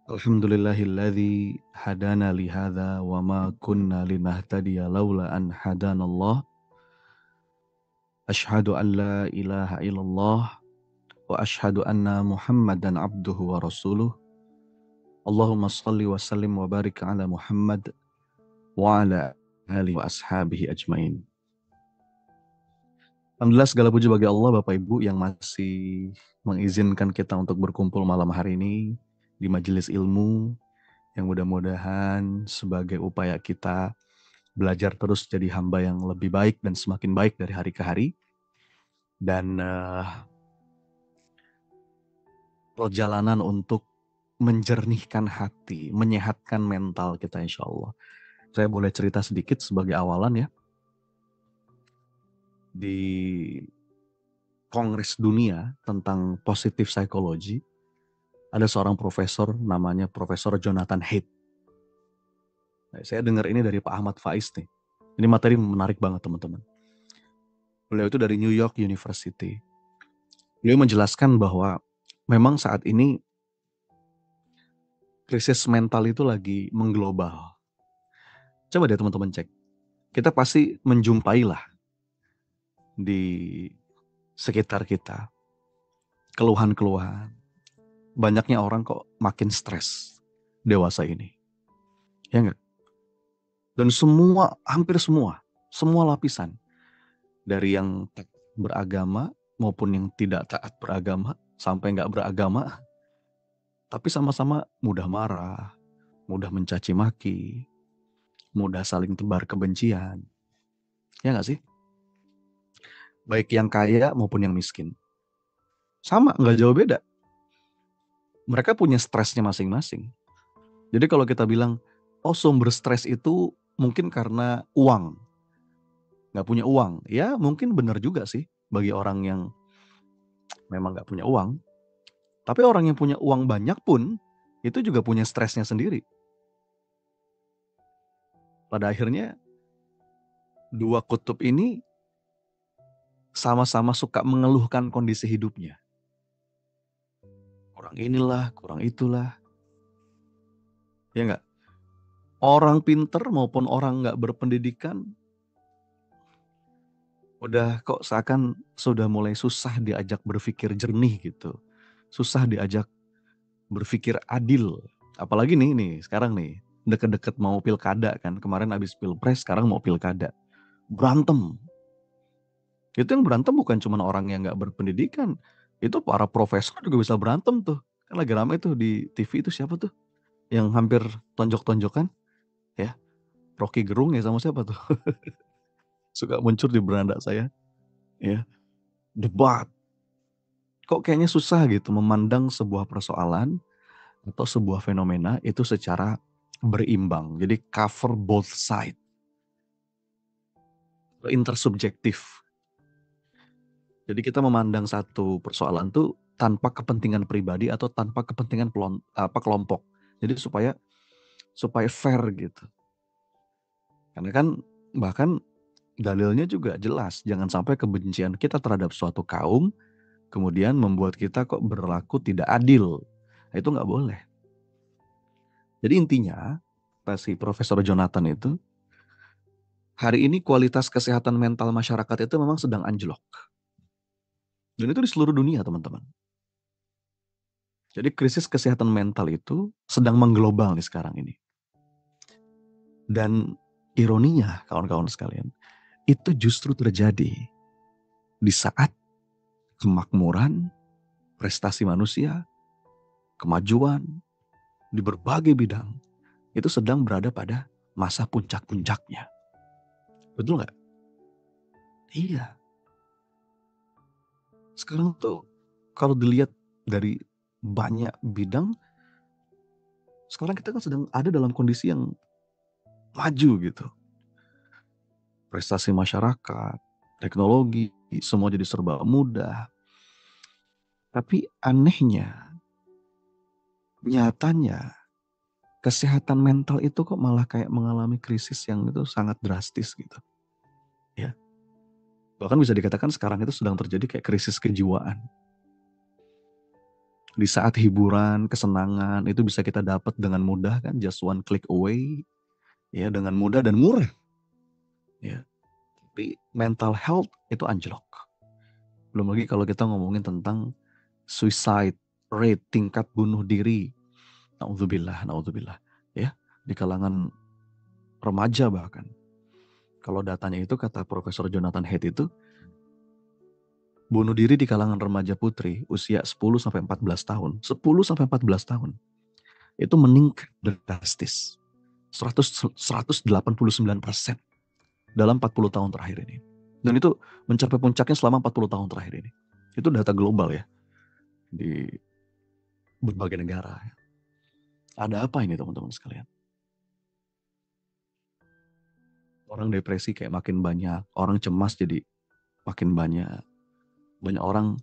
Alhamdulillahilladzi hadana li hadza wa ma kunna linahtadiya laula an hadanallah. Asyhadu an la ilaha illallah wa asyhadu anna Muhammadan abduhu wa rasuluh. Allahumma shalli wa sallim wa barik ala Muhammad wa ala alihi wa ashabihi ajmain. Alhamdulillah segala puji bagi Allah Bapak Ibu yang masih mengizinkan kita untuk berkumpul malam hari ini di majelis ilmu yang mudah-mudahan sebagai upaya kita belajar terus jadi hamba yang lebih baik dan semakin baik dari hari ke hari. Dan perjalanan untuk menjernihkan hati, menyehatkan mental kita insya Allah. Saya boleh cerita sedikit sebagai awalan ya. Di Kongres Dunia tentang Positive Psychology, ada seorang profesor namanya Profesor Jonathan Haidt. Nah, saya dengar ini dari Pak Ahmad Faiz nih. Ini materi menarik banget teman-teman. Beliau itu dari New York University. Beliau menjelaskan bahwa memang saat ini krisis mental itu lagi mengglobal. Coba deh teman-teman cek. Kita pasti menjumpailah di sekitar kita keluhan-keluhan. Banyaknya orang kok makin stres dewasa ini. Ya enggak? Dan semua, hampir semua lapisan. Dari yang beragama maupun yang tidak taat beragama, sampai enggak beragama, tapi sama-sama mudah marah, mudah mencaci maki, mudah saling tebar kebencian. Ya enggak sih? Baik yang kaya maupun yang miskin. Sama, enggak jauh beda. Mereka punya stresnya masing-masing. Jadi kalau kita bilang, oh sumber stres itu mungkin karena uang. Nggak punya uang. Ya mungkin benar juga sih bagi orang yang memang nggak punya uang. Tapi orang yang punya uang banyak pun, itu juga punya stresnya sendiri. Pada akhirnya, dua kutub ini sama-sama suka mengeluhkan kondisi hidupnya. Kurang inilah, kurang itulah. Ya nggak? Orang pinter maupun orang nggak berpendidikan, udah kok seakan sudah mulai susah diajak berpikir jernih gitu. Susah diajak berpikir adil. Apalagi nih sekarang nih, deket-deket mau pilkada kan. Kemarin habis pilpres, sekarang mau pilkada. Berantem. Itu yang berantem bukan cuma orang yang nggak berpendidikan. Itu para profesor juga bisa berantem tuh. Kan lagi ramai tuh di TV itu siapa tuh? Yang hampir tonjok-tonjokan. Ya, Rocky Gerung ya sama siapa tuh? Suka muncul di beranda saya. Ya, debat. Kok kayaknya susah gitu memandang sebuah persoalan atau sebuah fenomena itu secara berimbang. Jadi cover both side. Intersubjektif. Jadi kita memandang satu persoalan tuh tanpa kepentingan pribadi atau tanpa kepentingan kelompok. Jadi supaya fair gitu. Karena kan bahkan dalilnya juga jelas. Jangan sampai kebencian kita terhadap suatu kaum kemudian membuat kita kok berlaku tidak adil. Nah, itu nggak boleh. Jadi intinya, si Profesor Jonathan itu, hari ini kualitas kesehatan mental masyarakat itu memang sedang anjlok. Dan itu di seluruh dunia teman-teman. Jadi krisis kesehatan mental itu sedang mengglobal nih sekarang ini. Dan ironinya kawan-kawan sekalian, itu justru terjadi di saat kemakmuran, prestasi manusia, kemajuan di berbagai bidang itu sedang berada pada masa puncak-puncaknya. Betul nggak? Iya. Sekarang tuh kalau dilihat dari banyak bidang, sekarang kita kan sedang ada dalam kondisi yang maju gitu. Prestasi masyarakat, teknologi, semua jadi serba mudah. Tapi anehnya, nyatanya, kesehatan mental itu kok malah kayak mengalami krisis yang itu sangat drastis gitu. Ya. Bahkan bisa dikatakan sekarang itu sedang terjadi kayak krisis kejiwaan. Di saat hiburan, kesenangan itu bisa kita dapat dengan mudah kan, just one click away, ya dengan mudah dan murah. Ya, tapi mental health itu anjlok. Belum lagi kalau kita ngomongin tentang suicide rate, tingkat bunuh diri. Naudzubillah, naudzubillah. Ya, di kalangan remaja bahkan. Kalau datanya itu kata Profesor Jonathan Haidt itu, bunuh diri di kalangan remaja putri usia 10 sampai 14 tahun, 10 sampai 14 tahun itu meningkat drastis. 189% dalam 40 tahun terakhir ini. Dan itu mencapai puncaknya selama 40 tahun terakhir ini. Itu data global ya, di berbagai negara. Ada apa ini teman-teman sekalian? Orang depresi kayak makin banyak, orang cemas jadi makin banyak. Banyak orang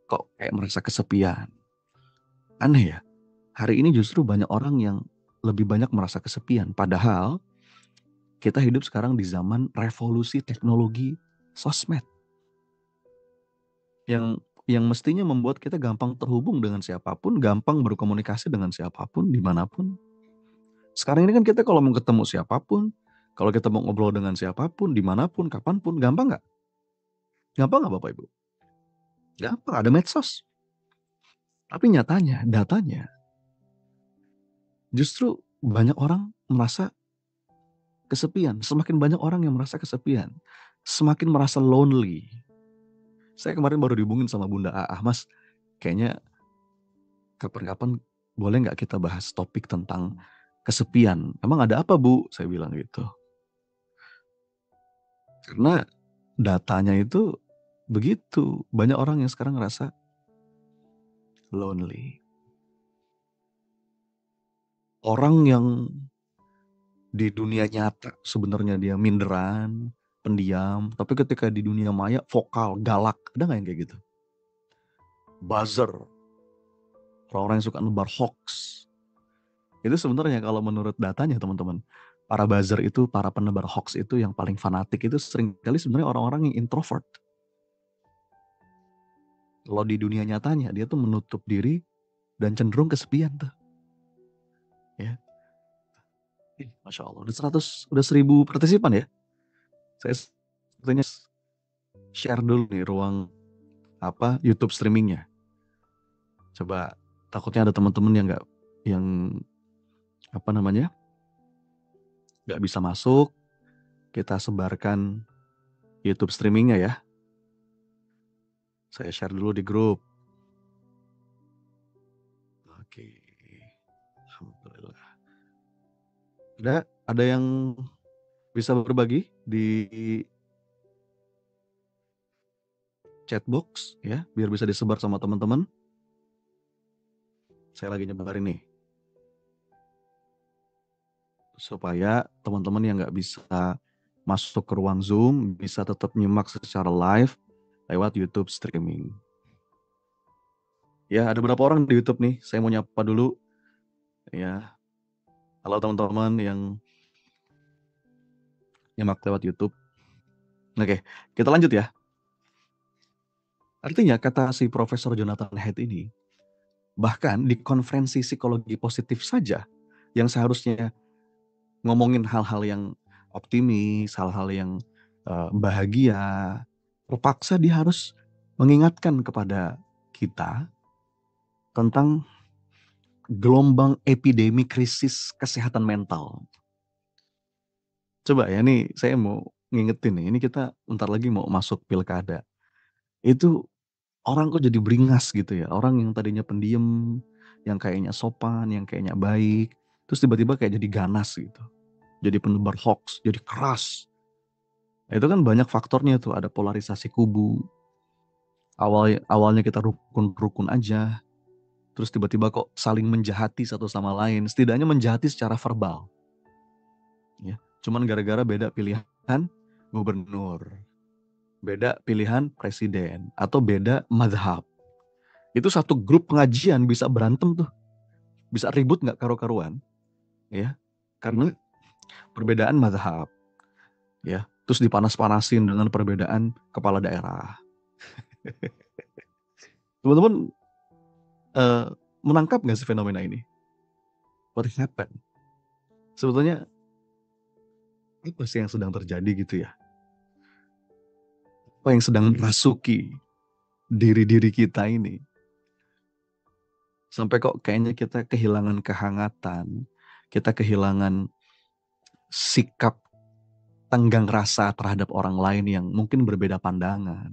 kok kayak merasa kesepian. Aneh ya, hari ini justru banyak orang yang lebih banyak merasa kesepian. Padahal kita hidup sekarang di zaman revolusi teknologi sosmed. Yang mestinya membuat kita gampang terhubung dengan siapapun, gampang berkomunikasi dengan siapapun, dimanapun. Sekarang ini kan kita kalau mau ketemu siapapun, kalau kita mau ngobrol dengan siapapun, dimanapun, kapanpun, gampang nggak? Gampang nggak Bapak Ibu? Gampang, ada medsos. Tapi nyatanya, datanya, justru banyak orang merasa kesepian. Semakin banyak orang yang merasa kesepian, semakin merasa lonely. Saya kemarin baru dihubungin sama Bunda Aah, Mas, kayaknya kapan-kapan boleh nggak kita bahas topik tentang kesepian? Emang ada apa Bu? Saya bilang gitu. Karena datanya itu begitu. Banyak orang yang sekarang ngerasa lonely. Orang yang di dunia nyata sebenarnya dia minderan, pendiam, tapi ketika di dunia maya vokal, galak. Ada nggak yang kayak gitu? Buzzer, orang-orang yang suka nebar hoax. Itu sebenarnya kalau menurut datanya teman-teman, para buzzer itu, para penebar hoax itu yang paling fanatik itu seringkali sebenarnya orang-orang yang introvert. Kalau di dunia nyatanya dia tuh menutup diri dan cenderung kesepian tuh. Ya. Masya Allah, udah 1000 partisipan ya. Saya sepertinya share dulu nih ruang YouTube streamingnya. Coba, takutnya ada teman-teman yang nggak bisa masuk. Kita sebarkan YouTube streamingnya ya. Saya share dulu di grup. Oke, alhamdulillah. Ada yang bisa berbagi di chat box ya, biar bisa disebar sama teman-teman. Saya lagi nyebarin nih, supaya teman-teman yang nggak bisa masuk ke ruang Zoom bisa tetap nyimak secara live lewat YouTube streaming. Ya, ada beberapa orang di YouTube nih. Saya mau nyapa dulu. Ya, halo teman-teman yang nyimak lewat YouTube. Oke, kita lanjut ya. Artinya kata si Profesor Jonathan Haidt ini, bahkan di konferensi psikologi positif saja, yang seharusnya ngomongin hal-hal yang optimis, hal-hal yang bahagia, terpaksa dia harus mengingatkan kepada kita tentang gelombang epidemi krisis kesehatan mental. Coba ya, nih saya mau ngingetin nih, ini kita bentar lagi mau masuk pilkada. Itu orang kok jadi beringas gitu ya. Orang yang tadinya pendiam, yang kayaknya sopan, yang kayaknya baik, terus tiba-tiba kayak jadi ganas gitu. Jadi penebar hoax, jadi keras. Itu kan banyak faktornya tuh, ada polarisasi kubu. Awalnya kita rukun-rukun aja, terus tiba-tiba kok saling menjahati satu sama lain, setidaknya menjahati secara verbal. Ya, cuman gara-gara beda pilihan gubernur, beda pilihan presiden, atau beda mazhab. Itu satu grup pengajian bisa berantem tuh, bisa ribut nggak karu-karuan, ya, karena perbedaan mazhab, ya, terus dipanas-panasin dengan perbedaan kepala daerah. Teman-teman menangkap nggak sih fenomena ini? What happened? Sebetulnya apa sih yang sedang terjadi gitu ya? Apa yang sedang merasuki diri-diri kita ini? Sampai kok kayaknya kita kehilangan kehangatan, kita kehilangan sikap tenggang rasa terhadap orang lain yang mungkin berbeda pandangan.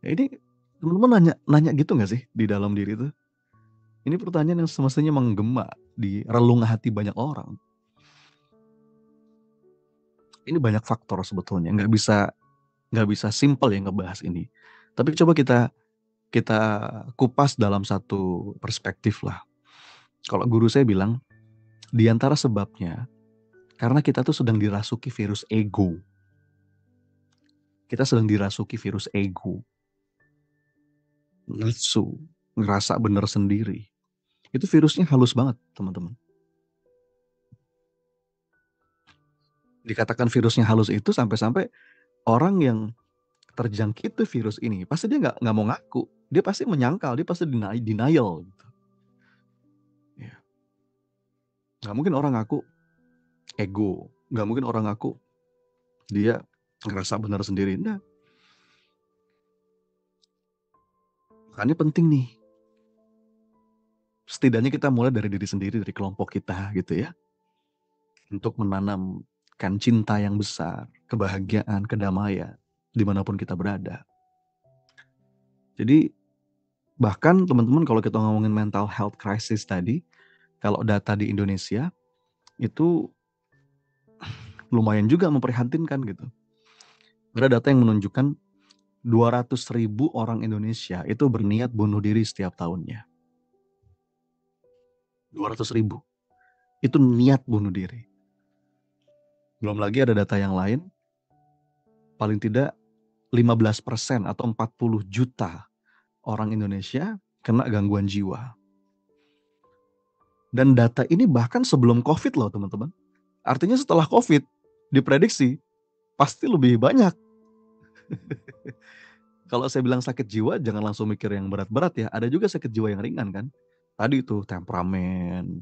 Ya ini teman-teman nanya gitu nggak sih di dalam diri tuh? Ini pertanyaan yang semestinya menggema di relung hati banyak orang. Ini banyak faktor sebetulnya, nggak bisa simpel ya ngebahas ini. Tapi coba kita kupas dalam satu perspektif lah. Kalau guru saya bilang, di antara sebabnya karena kita tuh sedang dirasuki virus ego. Kita sedang dirasuki virus ego. Nafsu, ngerasa bener sendiri. Itu virusnya halus banget, teman-teman. Dikatakan virusnya halus itu sampai-sampai orang yang terjangkit tuh virus ini, pasti dia nggak mau ngaku. Dia pasti menyangkal, dia pasti denial. Gitu. Ya. Nggak mungkin orang ngaku ego. Nggak mungkin orang ngaku dia ngerasa benar sendiri. Nah, makanya penting nih. Setidaknya kita mulai dari diri sendiri, dari kelompok kita gitu ya. Untuk menanamkan cinta yang besar, kebahagiaan, kedamaian, dimanapun kita berada. Jadi bahkan teman-teman kalau kita ngomongin mental health crisis tadi, kalau data di Indonesia itu lumayan juga memprihatinkan gitu. Ada data yang menunjukkan 200.000 orang Indonesia itu berniat bunuh diri setiap tahunnya. 200.000. Itu niat bunuh diri. Belum lagi ada data yang lain, paling tidak 15% atau 40 juta orang Indonesia kena gangguan jiwa. Dan data ini bahkan sebelum COVID loh teman-teman. Artinya setelah COVID diprediksi pasti lebih banyak. Kalau saya bilang sakit jiwa jangan langsung mikir yang berat-berat ya. Ada juga sakit jiwa yang ringan kan. Tadi itu temperamen,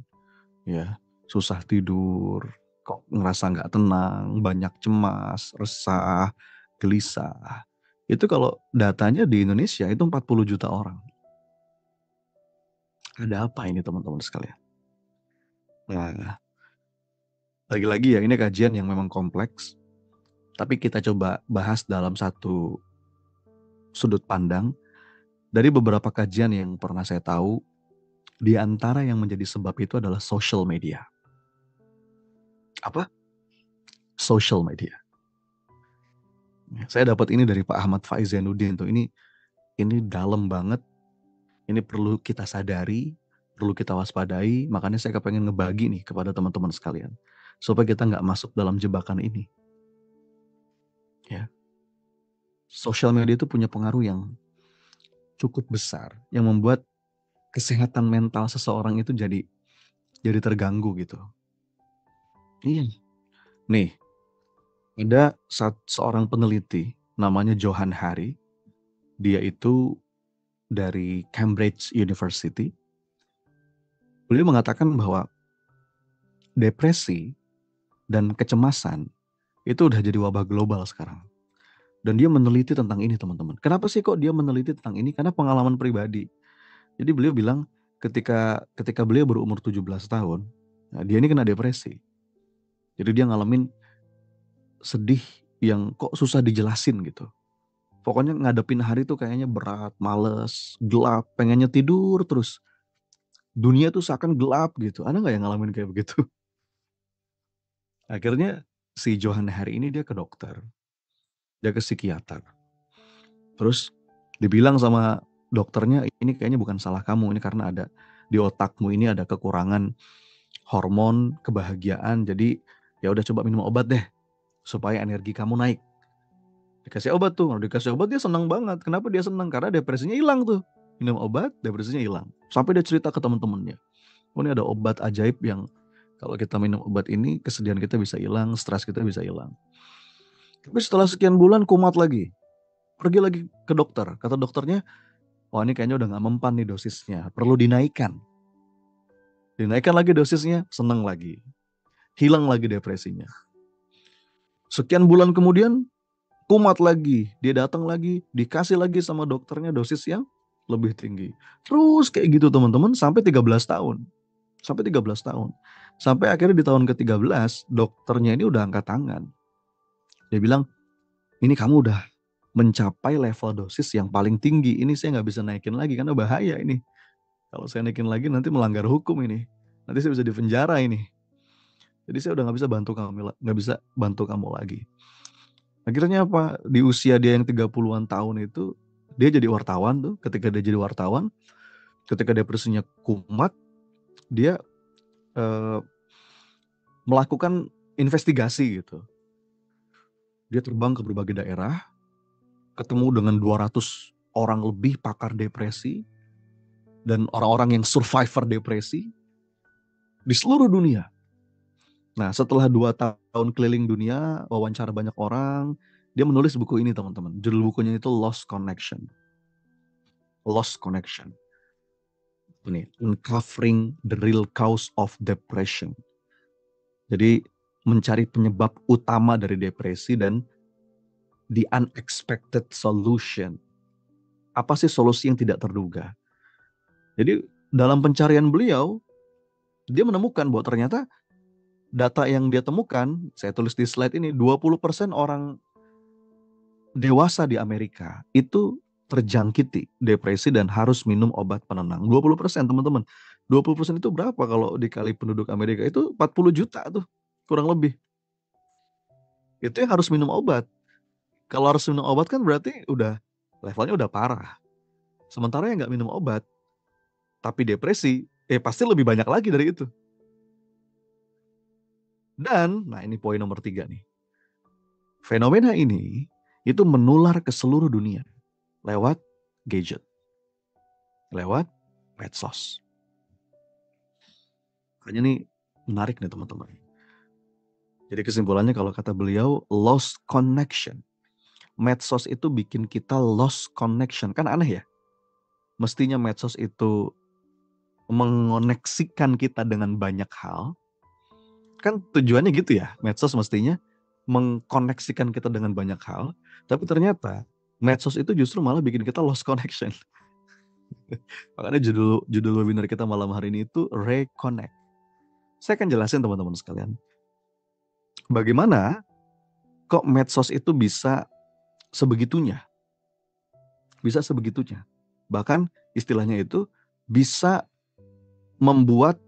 ya susah tidur, kok ngerasa nggak tenang, banyak cemas, resah, gelisah. Itu kalau datanya di Indonesia itu 40 juta orang. Ada apa ini teman-teman sekalian? Nah, lagi-lagi ya ini kajian yang memang kompleks. Tapi kita coba bahas dalam satu sudut pandang. Dari beberapa kajian yang pernah saya tahu, di antara yang menjadi sebab itu adalah social media. Apa? Social media. Saya dapat ini dari Pak Ahmad Faiz Zainuddin tuh. Ini dalam banget. Ini perlu kita sadari, perlu kita waspadai. Makanya saya kepengen ngebagi nih kepada teman-teman sekalian, supaya kita nggak masuk dalam jebakan ini. Ya, social media itu punya pengaruh yang cukup besar, yang membuat kesehatan mental seseorang itu jadi terganggu gitu. Iya. Nih, ada seorang peneliti namanya Johan Hari. Dia itu dari Cambridge University. Beliau mengatakan bahwa depresi dan kecemasan itu udah jadi wabah global sekarang. Dan dia meneliti tentang ini teman-teman. Kenapa sih kok dia meneliti tentang ini? Karena pengalaman pribadi. Jadi beliau bilang ketika beliau berumur 17 tahun, nah dia ini kena depresi. Jadi dia ngalamin sedih yang kok susah dijelasin gitu. Pokoknya ngadepin hari tuh kayaknya berat, males, gelap, pengennya tidur terus. Dunia tuh seakan gelap gitu. Ada nggak yang ngalamin kayak begitu? Akhirnya si Johan hari ini dia ke dokter. Dia ke psikiater. Terus dibilang sama dokternya, ini kayaknya bukan salah kamu, ini karena ada di otakmu ini ada kekurangan hormon kebahagiaan. Jadi ya udah coba minum obat deh supaya energi kamu naik. Dikasih obat tuh, kalau dikasih obat dia senang banget. Kenapa dia senang? Karena depresinya hilang tuh. Minum obat, depresinya hilang. Sampai dia cerita ke teman-temannya. Oh ini ada obat ajaib yang kalau kita minum obat ini kesedihan kita bisa hilang, stres kita bisa hilang. Tapi setelah sekian bulan kumat lagi. Pergi lagi ke dokter. Kata dokternya, Wah ini kayaknya udah gak mempan nih dosisnya, perlu dinaikkan. Dinaikkan lagi dosisnya, seneng lagi. Hilang lagi depresinya. Sekian bulan kemudian, kumat lagi. Dia datang lagi, dikasih lagi sama dokternya dosis yang lebih tinggi. Terus kayak gitu teman-teman, sampai 13 tahun. Sampai 13 tahun. Sampai akhirnya di tahun ke-13, dokternya ini udah angkat tangan. Dia bilang, ini kamu udah mencapai level dosis yang paling tinggi. Ini saya nggak bisa naikin lagi karena bahaya ini. Kalau saya naikin lagi nanti melanggar hukum ini. Nanti saya bisa dipenjara ini. Jadi saya udah nggak bisa bantu kamu lagi. Akhirnya apa? Di usia dia yang 30-an tahun itu, dia jadi wartawan tuh. Ketika dia jadi wartawan, ketika depresinya kumat, dia melakukan investigasi gitu. Dia terbang ke berbagai daerah, ketemu dengan 200 orang lebih pakar depresi, dan orang-orang yang survivor depresi di seluruh dunia. Nah, setelah 2 tahun keliling dunia, wawancara banyak orang, dia menulis buku ini teman-teman. Judul bukunya itu Lost Connection. Lost Connection. Ini, Uncovering the Real Cause of Depression. Jadi, mencari penyebab utama dari depresi dan the unexpected solution. Apa sih solusi yang tidak terduga? Jadi, dalam pencarian beliau, dia menemukan bahwa ternyata data yang dia temukan, saya tulis di slide ini, 20% orang dewasa di Amerika itu terjangkiti depresi dan harus minum obat penenang. 20% teman-teman. 20% itu berapa kalau dikali penduduk Amerika? Itu 40 juta tuh, kurang lebih. Itu yang harus minum obat. Kalau harus minum obat kan berarti udah levelnya udah parah. Sementara yang nggak minum obat, tapi depresi, pasti lebih banyak lagi dari itu. Dan, nah ini poin nomor 3 nih. Fenomena ini itu menular ke seluruh dunia lewat gadget, lewat medsos. Makanya ini menarik nih teman-teman. Jadi kesimpulannya kalau kata beliau, lost connection. Medsos itu bikin kita lost connection. Kan aneh ya? Mestinya medsos itu mengoneksikan kita dengan banyak hal. Kan tujuannya gitu ya, medsos mestinya mengkoneksikan kita dengan banyak hal, tapi ternyata medsos itu justru malah bikin kita lost connection. Makanya judul webinar kita malam hari ini itu Reconnect. Saya akan jelasin teman-teman sekalian, bagaimana kok medsos itu bisa sebegitunya. Bisa sebegitunya. Bahkan istilahnya itu bisa membuat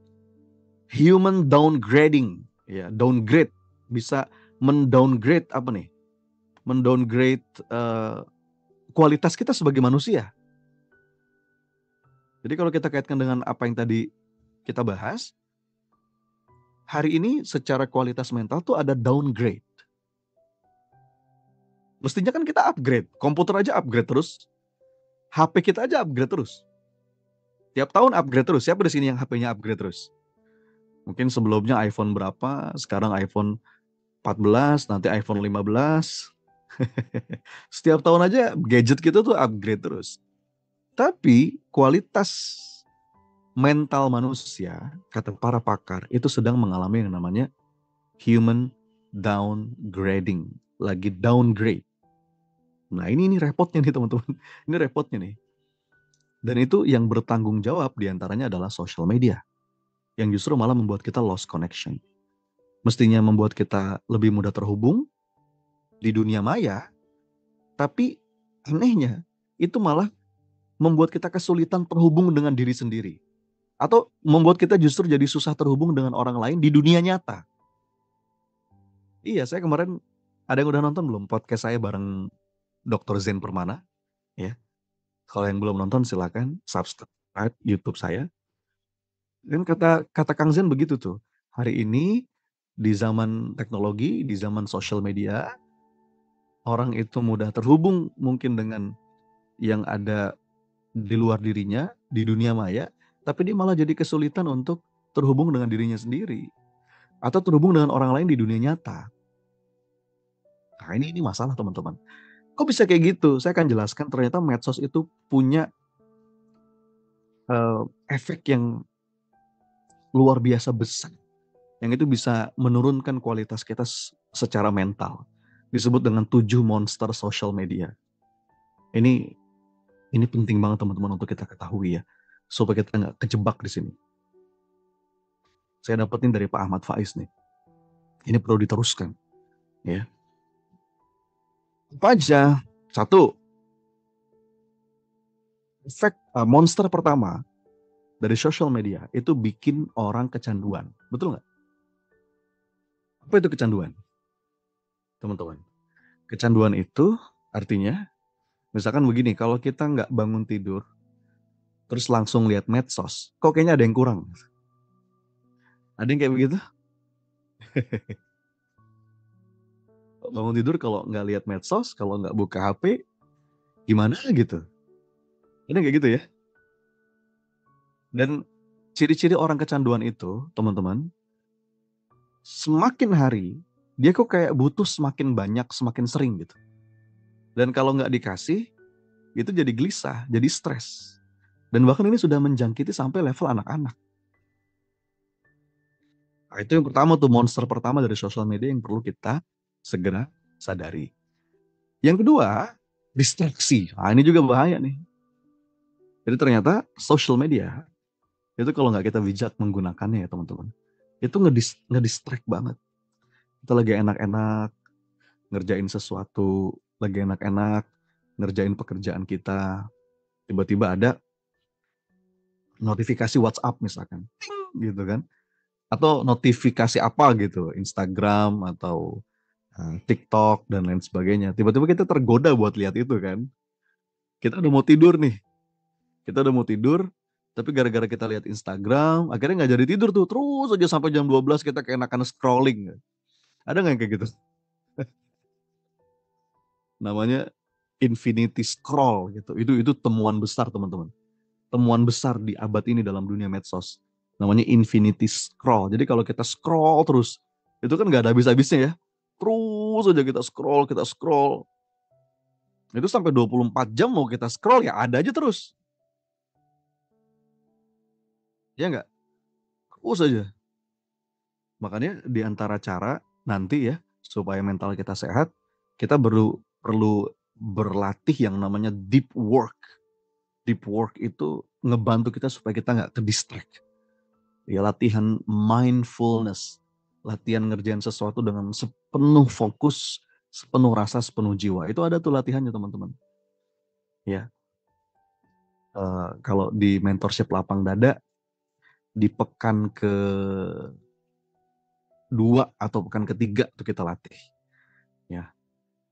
human downgrading, ya, downgrade, bisa mendowngrade apa nih? Mendowngrade kualitas kita sebagai manusia. Jadi kalau kita kaitkan dengan apa yang tadi kita bahas, hari ini secara kualitas mental tuh ada downgrade. Mestinya kan kita upgrade, komputer aja upgrade terus, HP kita aja upgrade terus. Tiap tahun upgrade terus. Siapa di sini yang HP-nya upgrade terus? Mungkin sebelumnya iPhone berapa, sekarang iPhone 14, nanti iPhone 15. Setiap tahun aja gadget kita tuh upgrade terus. Tapi kualitas mental manusia, kata para pakar, itu sedang mengalami yang namanya human downgrading. Lagi downgrade. Nah ini repotnya nih teman-teman. Ini repotnya nih. Dan itu yang bertanggung jawab diantaranya adalah social media. Yang justru malah membuat kita lost connection. Mestinya membuat kita lebih mudah terhubung di dunia maya, tapi anehnya itu malah membuat kita kesulitan terhubung dengan diri sendiri. Atau membuat kita justru jadi susah terhubung dengan orang lain di dunia nyata. Iya, saya kemarin, ada yang udah nonton belum podcast saya bareng Dr. Zen Permana? Ya. Kalau yang belum nonton silakan subscribe YouTube saya. Dan kata Kang Zen begitu tuh. Hari ini di zaman teknologi, di zaman social media, orang itu mudah terhubung mungkin dengan yang ada di luar dirinya, di dunia maya, tapi dia malah jadi kesulitan untuk terhubung dengan dirinya sendiri. Atau terhubung dengan orang lain di dunia nyata. Nah ini masalah teman-teman. Kok bisa kayak gitu? Saya akan jelaskan ternyata medsos itu punya efek yang luar biasa besar, yang itu bisa menurunkan kualitas kita secara mental. Disebut dengan 7 monster social media. Ini penting banget teman-teman untuk kita ketahui ya, supaya kita nggak kejebak di sini. Saya dapetin dari Pak Ahmad Faiz nih. Ini perlu diteruskan, ya. Apa aja? Satu, efek monster pertama dari social media itu bikin orang kecanduan. Betul nggak? Apa itu kecanduan, teman-teman? Kecanduan itu artinya, misalkan begini, kalau kita nggak bangun tidur, terus langsung lihat medsos, kok kayaknya ada yang kurang. Ada yang kayak begitu? Bangun tidur kalau nggak lihat medsos, kalau nggak buka HP, gimana gitu. Ada yang kayak gitu ya? Dan ciri-ciri orang kecanduan itu, teman-teman, semakin hari, dia kok kayak butuh semakin banyak, semakin sering gitu. Dan kalau nggak dikasih, itu jadi gelisah, jadi stres. Dan bahkan ini sudah menjangkiti sampai level anak-anak. Nah, itu yang pertama tuh, monster pertama dari sosial media yang perlu kita segera sadari. Yang kedua, distraksi. Nah, ini juga bahaya nih. Jadi ternyata social media, itu kalau nggak kita bijak menggunakannya ya teman-teman, itu ngedistract banget. Kita lagi enak-enak, ngerjain sesuatu, lagi enak-enak, ngerjain pekerjaan kita, tiba-tiba ada notifikasi WhatsApp misalkan, gitu kan, atau notifikasi apa gitu, Instagram atau TikTok dan lain sebagainya. Tiba-tiba kita tergoda buat lihat itu kan. Kita udah mau tidur nih, tapi gara-gara kita lihat Instagram, akhirnya nggak jadi tidur tuh, terus aja sampai jam 12 kita keenakan scrolling. Ada nggak yang kayak gitu? Namanya infinity scroll gitu. Itu temuan besar teman-teman. Temuan besar di abad ini dalam dunia medsos. Namanya infinity scroll. Jadi kalau kita scroll terus, itu kan nggak ada habis-habisnya ya. Terus aja kita scroll. Itu sampai 24 jam mau kita scroll ya ada aja terus. Ya nggak? Terus aja. Makanya di antara cara nanti ya, supaya mental kita sehat, kita perlu berlatih yang namanya deep work. Deep work itu ngebantu kita supaya kita nggak ke-distract. Ya, latihan mindfulness, latihan ngerjain sesuatu dengan sepenuh fokus, sepenuh rasa, sepenuh jiwa. Itu ada tuh latihannya teman-teman. Ya, kalau di mentorship lapang dada, di pekan kedua atau pekan ketiga tuh kita latih. Ya,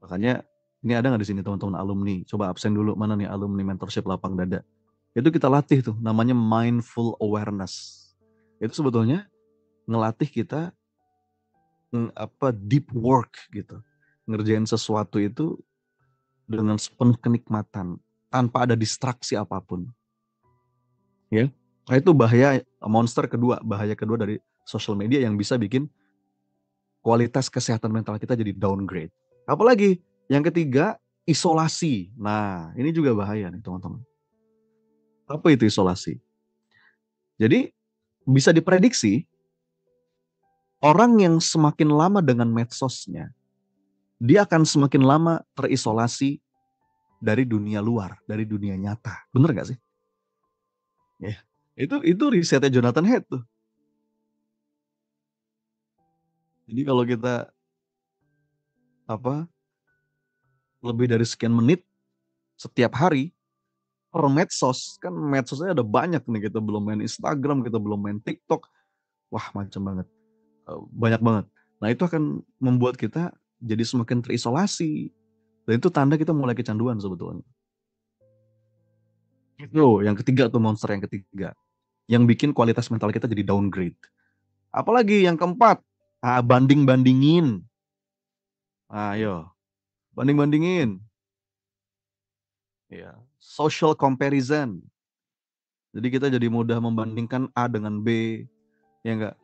makanya ini ada nggak di sini teman-teman alumni? Coba absen dulu, mana nih alumni mentorship lapang dada? Itu kita latih tuh, namanya mindful awareness. Itu sebetulnya ngelatih kita deep work gitu, ngerjain sesuatu itu dengan sepenuh kenikmatan tanpa ada distraksi apapun, ya. Nah, itu bahaya bahaya kedua dari social media yang bisa bikin kualitas kesehatan mental kita jadi downgrade. Apalagi yang ketiga, isolasi. Nah, ini juga bahaya nih teman-teman. Apa itu isolasi? Jadi bisa diprediksi orang yang semakin lama dengan medsosnya, dia akan semakin lama terisolasi dari dunia luar, dari dunia nyata. Bener gak sih? Ya. Itu risetnya Jonathan Haidt tuh. Jadi kalau kita lebih dari sekian menit setiap hari per medsos, kan medsosnya ada banyak nih, kita belum main Instagram, kita belum main TikTok, wah macam banget, banyak banget. Nah itu akan membuat kita jadi semakin terisolasi, dan itu tanda kita mulai kecanduan sebetulnya. Itu yang ketiga tuh, monster yang ketiga, yang bikin kualitas mental kita jadi downgrade. Apalagi yang keempat, banding-bandingin. Ayo, banding-bandingin. Ya, social comparison. Jadi kita jadi mudah membandingkan A dengan B, ya enggak?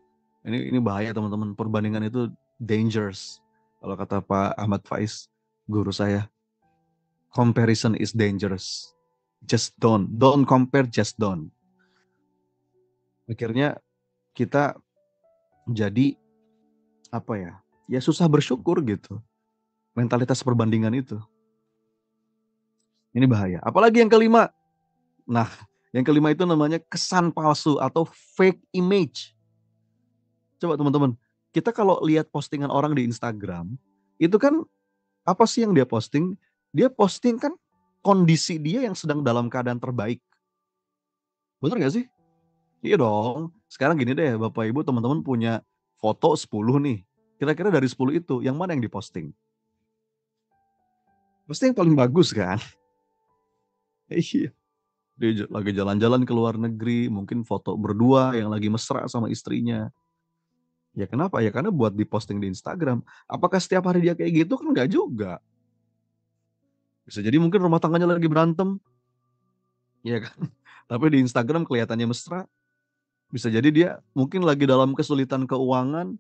Ini bahaya teman-teman. Perbandingan itu dangerous. Kalau kata Pak Ahmad Faiz, guru saya, comparison is dangerous. Just don't compare, just don't. akhirnya kita jadi apa ya? Ya susah bersyukur gitu. Mentalitas perbandingan itu. Ini bahaya. Apalagi yang kelima. Nah, yang kelima itu namanya kesan palsu atau fake image. Coba teman-teman, kita kalau lihat postingan orang di Instagram, itu kan apa sih yang dia posting? Dia posting kan kondisi dia yang sedang dalam keadaan terbaik. Bener gak sih? Iya dong. Sekarang gini deh, Bapak Ibu teman-teman punya foto 10 nih. Kira-kira dari 10 itu, yang mana yang diposting? Pasti yang paling bagus kan? Iya. Dia lagi jalan-jalan ke luar negeri, mungkin foto berdua yang lagi mesra sama istrinya. Ya kenapa? Ya karena buat diposting di Instagram. Apakah setiap hari dia kayak gitu? Kan enggak juga. Bisa jadi mungkin rumah tangganya lagi berantem, ya kan? Tapi di Instagram kelihatannya mesra. Bisa jadi dia mungkin lagi dalam kesulitan keuangan,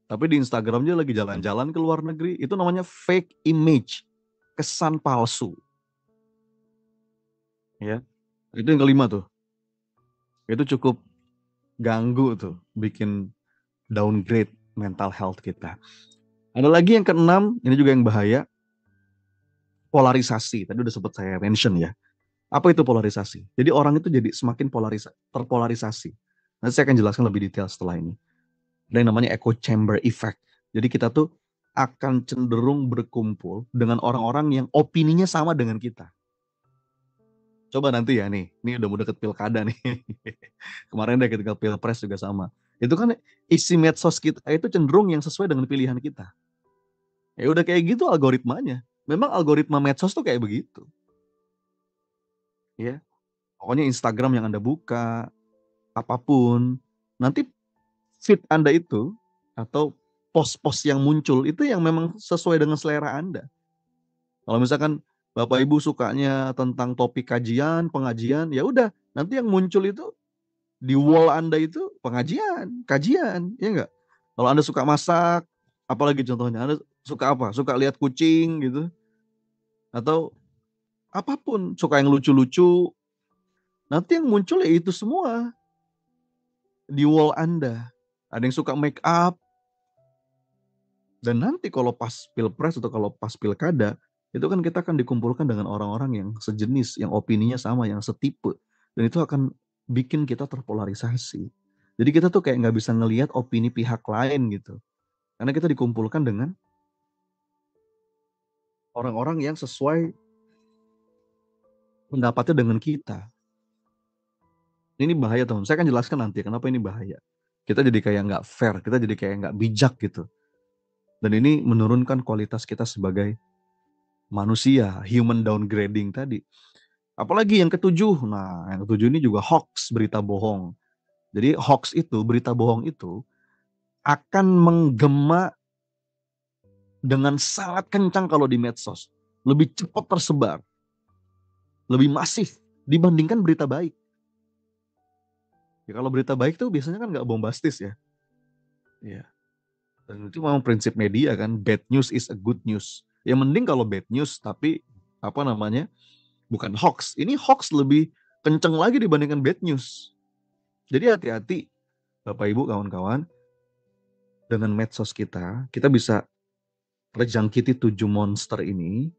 tapi di Instagram dia lagi jalan-jalan ke luar negeri. Itu namanya fake image, kesan palsu. Ya, itu yang kelima tuh. Itu cukup ganggu tuh, bikin downgrade mental health kita. Ada lagi yang keenam, ini juga yang bahaya, polarisasi. Tadi udah sempat saya mention ya. Apa itu polarisasi? Jadi orang itu jadi semakin terpolarisasi. Nanti saya akan jelaskan lebih detail setelah ini. Ada yang namanya echo chamber effect. Jadi kita tuh akan cenderung berkumpul dengan orang-orang yang opininya sama dengan kita. Coba nanti ya nih, ini udah mau deket pilkada nih. Kemarin deh ketika pilpres juga sama. Itu kan isi medsos kita itu cenderung yang sesuai dengan pilihan kita. Ya udah kayak gitu algoritmanya. Memang algoritma medsos tuh kayak begitu. Ya, pokoknya Instagram yang Anda buka, apapun, nanti feed Anda itu atau post-post yang muncul itu yang memang sesuai dengan selera Anda. Kalau misalkan Bapak Ibu sukanya tentang topik kajian, pengajian, ya udah, nanti yang muncul itu di wall Anda itu pengajian, kajian, ya enggak? Kalau Anda suka masak, apalagi contohnya, Anda suka apa? Suka lihat kucing gitu, atau apapun, suka yang lucu-lucu, nanti yang muncul ya itu semua di wall Anda. Ada yang suka make up, dan nanti kalau pas pilpres atau kalau pas pilkada, itu kan kita akan dikumpulkan dengan orang-orang yang sejenis, yang opininya sama, yang setipe. Dan itu akan bikin kita terpolarisasi. Jadi kita tuh kayak nggak bisa ngelihat opini pihak lain gitu. Karena kita dikumpulkan dengan orang-orang yang sesuai pendapatnya dengan kita. Ini bahaya teman. Saya akan jelaskan nanti kenapa ini bahaya. Kita jadi kayak nggak fair, kita jadi kayak nggak bijak gitu. Dan ini menurunkan kualitas kita sebagai manusia, human downgrading tadi. Apalagi yang ketujuh. Nah, yang ketujuh ini juga hoax, berita bohong. Jadi hoax itu, berita bohong itu akan menggema dengan sangat kencang kalau di medsos. Lebih cepat tersebar, lebih masif dibandingkan berita baik. Ya, kalau berita baik tuh biasanya kan nggak bombastis ya. Iya. Dan itu memang prinsip media kan, bad news is a good news. Ya mending kalau bad news tapi apa namanya, bukan hoax. Ini hoax lebih kenceng lagi dibandingkan bad news. Jadi hati-hati Bapak Ibu kawan-kawan, dengan medsos kita bisa terjangkiti 7 monster ini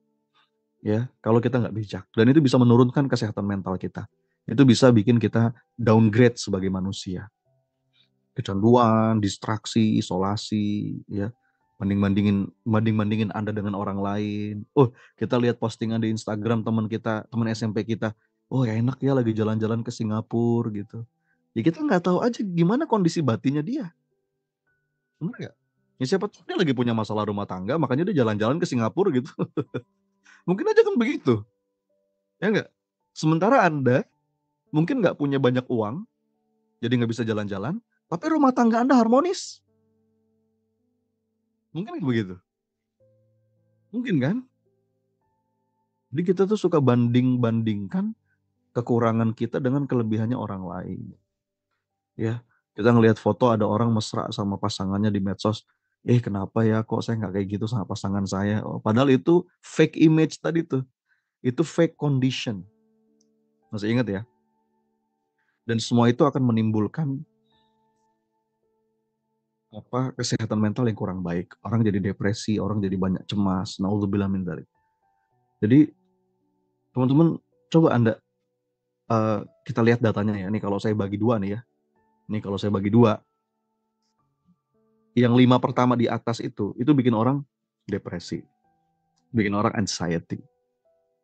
ya kalau kita nggak bijak. Dan itu bisa menurunkan kesehatan mental kita. Itu bisa bikin kita downgrade sebagai manusia. Kecanduan, distraksi, isolasi, ya. Banding-bandingin Anda dengan orang lain. Oh, kita lihat postingan di Instagram teman kita, teman SMP kita. Oh, ya enak ya lagi jalan-jalan ke Singapura gitu. Ya kita nggak tahu aja gimana kondisi batinnya dia. Bener nggak? Ya siapa tahu dia lagi punya masalah rumah tangga, makanya dia jalan-jalan ke Singapura gitu. Mungkin aja kan begitu, ya nggak? Sementara Anda mungkin nggak punya banyak uang, jadi nggak bisa jalan-jalan, tapi rumah tangga Anda harmonis. Mungkin begitu. Mungkin kan? Jadi kita tuh suka banding-bandingkan kekurangan kita dengan kelebihannya orang lain. Ya, kita ngelihat foto ada orang mesra sama pasangannya di medsos. Kenapa ya kok saya nggak kayak gitu sama pasangan saya? Oh, padahal itu fake image tadi tuh. Itu fake condition. Masih ingat ya? Dan semua itu akan menimbulkan kesehatan mental yang kurang baik. Orang jadi depresi, orang jadi banyak cemas. Naudzubillah min dzalik. Jadi teman-teman coba Anda kita lihat datanya ya. Nih kalau saya bagi dua nih ya. Nih kalau saya bagi dua, yang 5 pertama di atas itu bikin orang depresi, bikin orang anxiety,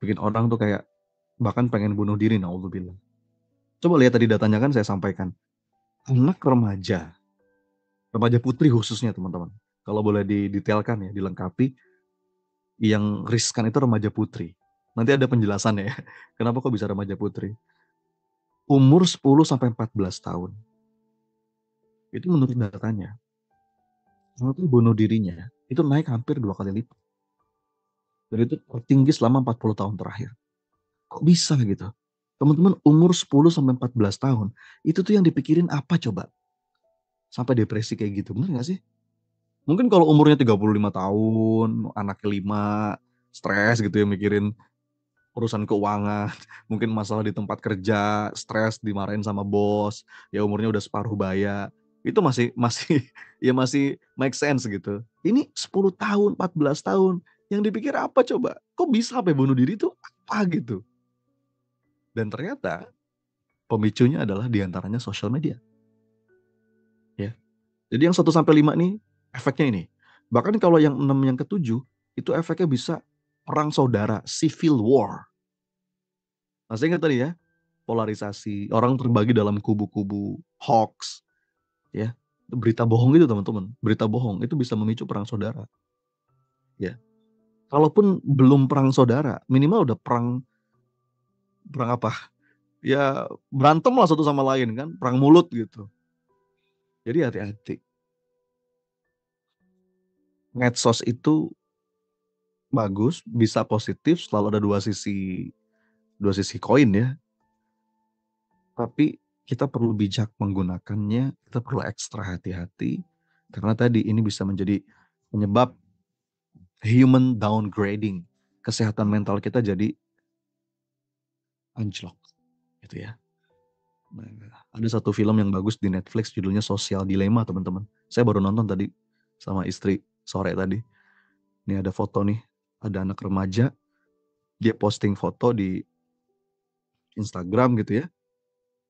bikin orang tuh kayak bahkan pengen bunuh diri, naudzubillah. Coba lihat tadi datanya kan saya sampaikan. Anak remaja putri khususnya teman-teman. Kalau boleh didetailkan ya, dilengkapi, yang riskan itu remaja putri. Nanti ada penjelasannya ya. Kenapa kok bisa remaja putri? Umur 10 sampai 14 tahun. Itu menurut datanya, itu bunuh dirinya itu naik hampir 2 kali lipat. Dan itu tertinggi selama 40 tahun terakhir. Kok bisa gitu? Teman-teman umur 10 sampai 14 tahun, itu tuh yang dipikirin apa coba? Sampai depresi kayak gitu, bener gak sih? Mungkin kalau umurnya 35 tahun, anak kelima, stres gitu ya mikirin urusan keuangan, mungkin masalah di tempat kerja, stres dimarahin sama bos, ya umurnya udah separuh baya. Itu masih masih ya masih make sense gitu. Ini 10 tahun, 14 tahun, yang dipikir apa coba? Kok bisa sampai bunuh diri itu apa gitu? Dan ternyata pemicunya adalah diantaranya sosial media. Ya. Jadi yang 1 sampai 5 nih efeknya ini. Bahkan kalau yang 6 yang ke-7 itu efeknya bisa perang saudara, civil war. Masih ingat tadi ya, polarisasi, orang terbagi dalam kubu-kubu, hoax, ya. Berita bohong itu teman-teman, berita bohong itu bisa memicu perang saudara. Ya. Kalaupun belum perang saudara, minimal udah perang apa? Ya berantem lah satu sama lain kan, perang mulut gitu. Jadi hati-hati. Medsos itu bagus, bisa positif, selalu ada dua sisi koin ya. Tapi kita perlu bijak menggunakannya, kita perlu ekstra hati-hati karena tadi ini bisa menjadi penyebab human downgrading. Kesehatan mental kita jadi anjlok gitu ya. Nah, ada satu film yang bagus di Netflix judulnya Social Dilemma, teman-teman. Saya baru nonton tadi sama istri sore tadi. Ini ada foto nih, ada anak remaja, dia posting foto di Instagram gitu ya.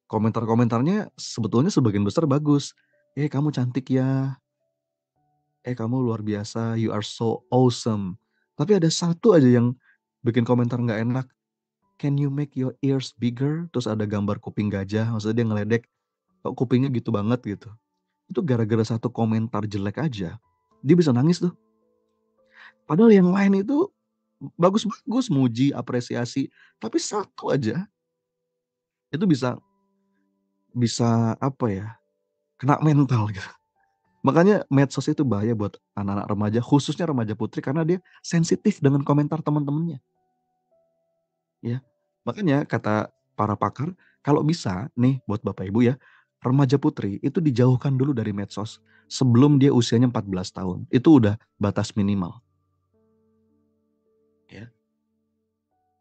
Komentar-komentarnya sebetulnya sebagian besar bagus. Kamu cantik ya. Kamu luar biasa. You are so awesome. Tapi ada satu aja yang bikin komentar nggak enak. Can you make your ears bigger? Terus ada gambar kuping gajah. Maksudnya dia ngeledek. Kok kupingnya gitu banget gitu. Itu gara-gara satu komentar jelek aja. Dia bisa nangis tuh. Padahal yang lain itu bagus-bagus. Muji, apresiasi. Tapi satu aja. Itu bisa apa ya? Kena mental gitu. Makanya medsos itu bahaya buat anak-anak remaja, khususnya remaja putri karena dia sensitif dengan komentar teman-temannya, ya. Makanya kata para pakar, kalau bisa nih buat Bapak Ibu ya, remaja putri itu dijauhkan dulu dari medsos sebelum dia usianya 14 tahun. Itu udah batas minimal. Ya.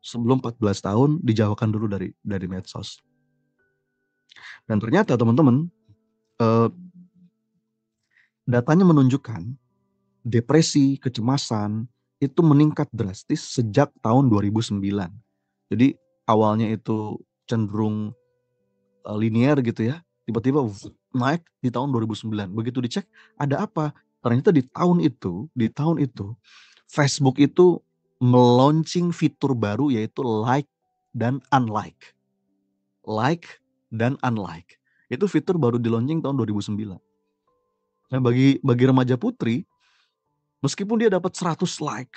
Sebelum 14 tahun dijauhkan dulu dari medsos. Dan ternyata teman-teman, eh, datanya menunjukkan depresi, kecemasan itu meningkat drastis sejak tahun 2009. Jadi awalnya itu cenderung linear gitu ya, tiba-tiba naik di tahun 2009. Begitu dicek ada apa? Ternyata di tahun itu Facebook itu meluncing fitur baru yaitu like dan unlike. Like dan unlike. Itu fitur baru di launching tahun 2009. Nah, bagi remaja putri, meskipun dia dapat 100 like,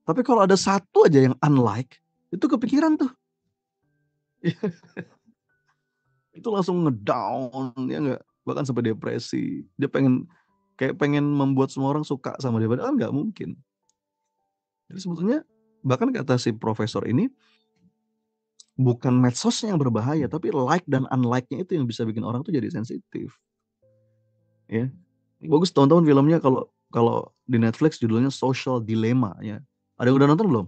tapi kalau ada satu aja yang unlike, itu kepikiran tuh. Itu langsung ngedown ya enggak, bahkan sampai depresi. Dia pengen membuat semua orang suka sama dia, padahal nggak mungkin. Jadi sebetulnya bahkan kata si profesor ini bukan medsosnya yang berbahaya, tapi like dan unlike-nya itu yang bisa bikin orang tuh jadi sensitif. Ya, bagus tonton filmnya kalau kalau di Netflix judulnya Social Dilemma ya. Ada yang udah nonton belum?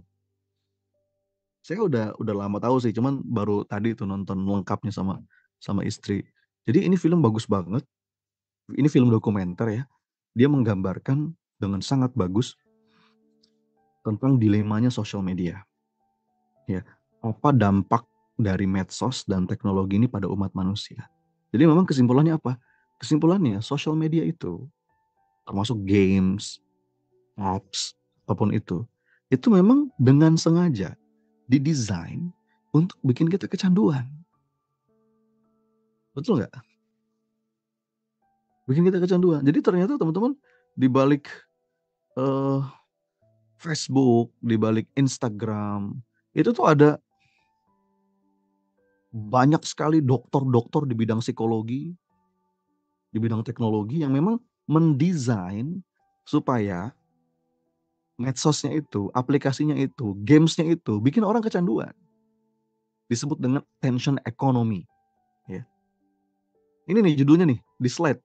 Saya udah lama tahu sih, cuman baru tadi tuh nonton lengkapnya sama sama istri. Jadi ini film bagus banget. Ini film dokumenter ya. Dia menggambarkan dengan sangat bagus tentang dilemanya sosial media. Ya, apa dampak dari medsos dan teknologi ini pada umat manusia. Jadi memang kesimpulannya apa? Kesimpulannya sosial media itu termasuk games, apps, apapun itu memang dengan sengaja didesain untuk bikin kita kecanduan. Betul nggak? Bikin kita kecanduan. Jadi ternyata teman-teman di balik eh, Facebook, di balik Instagram, itu tuh ada banyak sekali dokter-dokter di bidang psikologi, di bidang teknologi yang memang mendesain supaya medsosnya itu, aplikasinya itu, gamesnya itu bikin orang kecanduan. Disebut dengan attention economy. Ya. Ini nih judulnya nih di slide.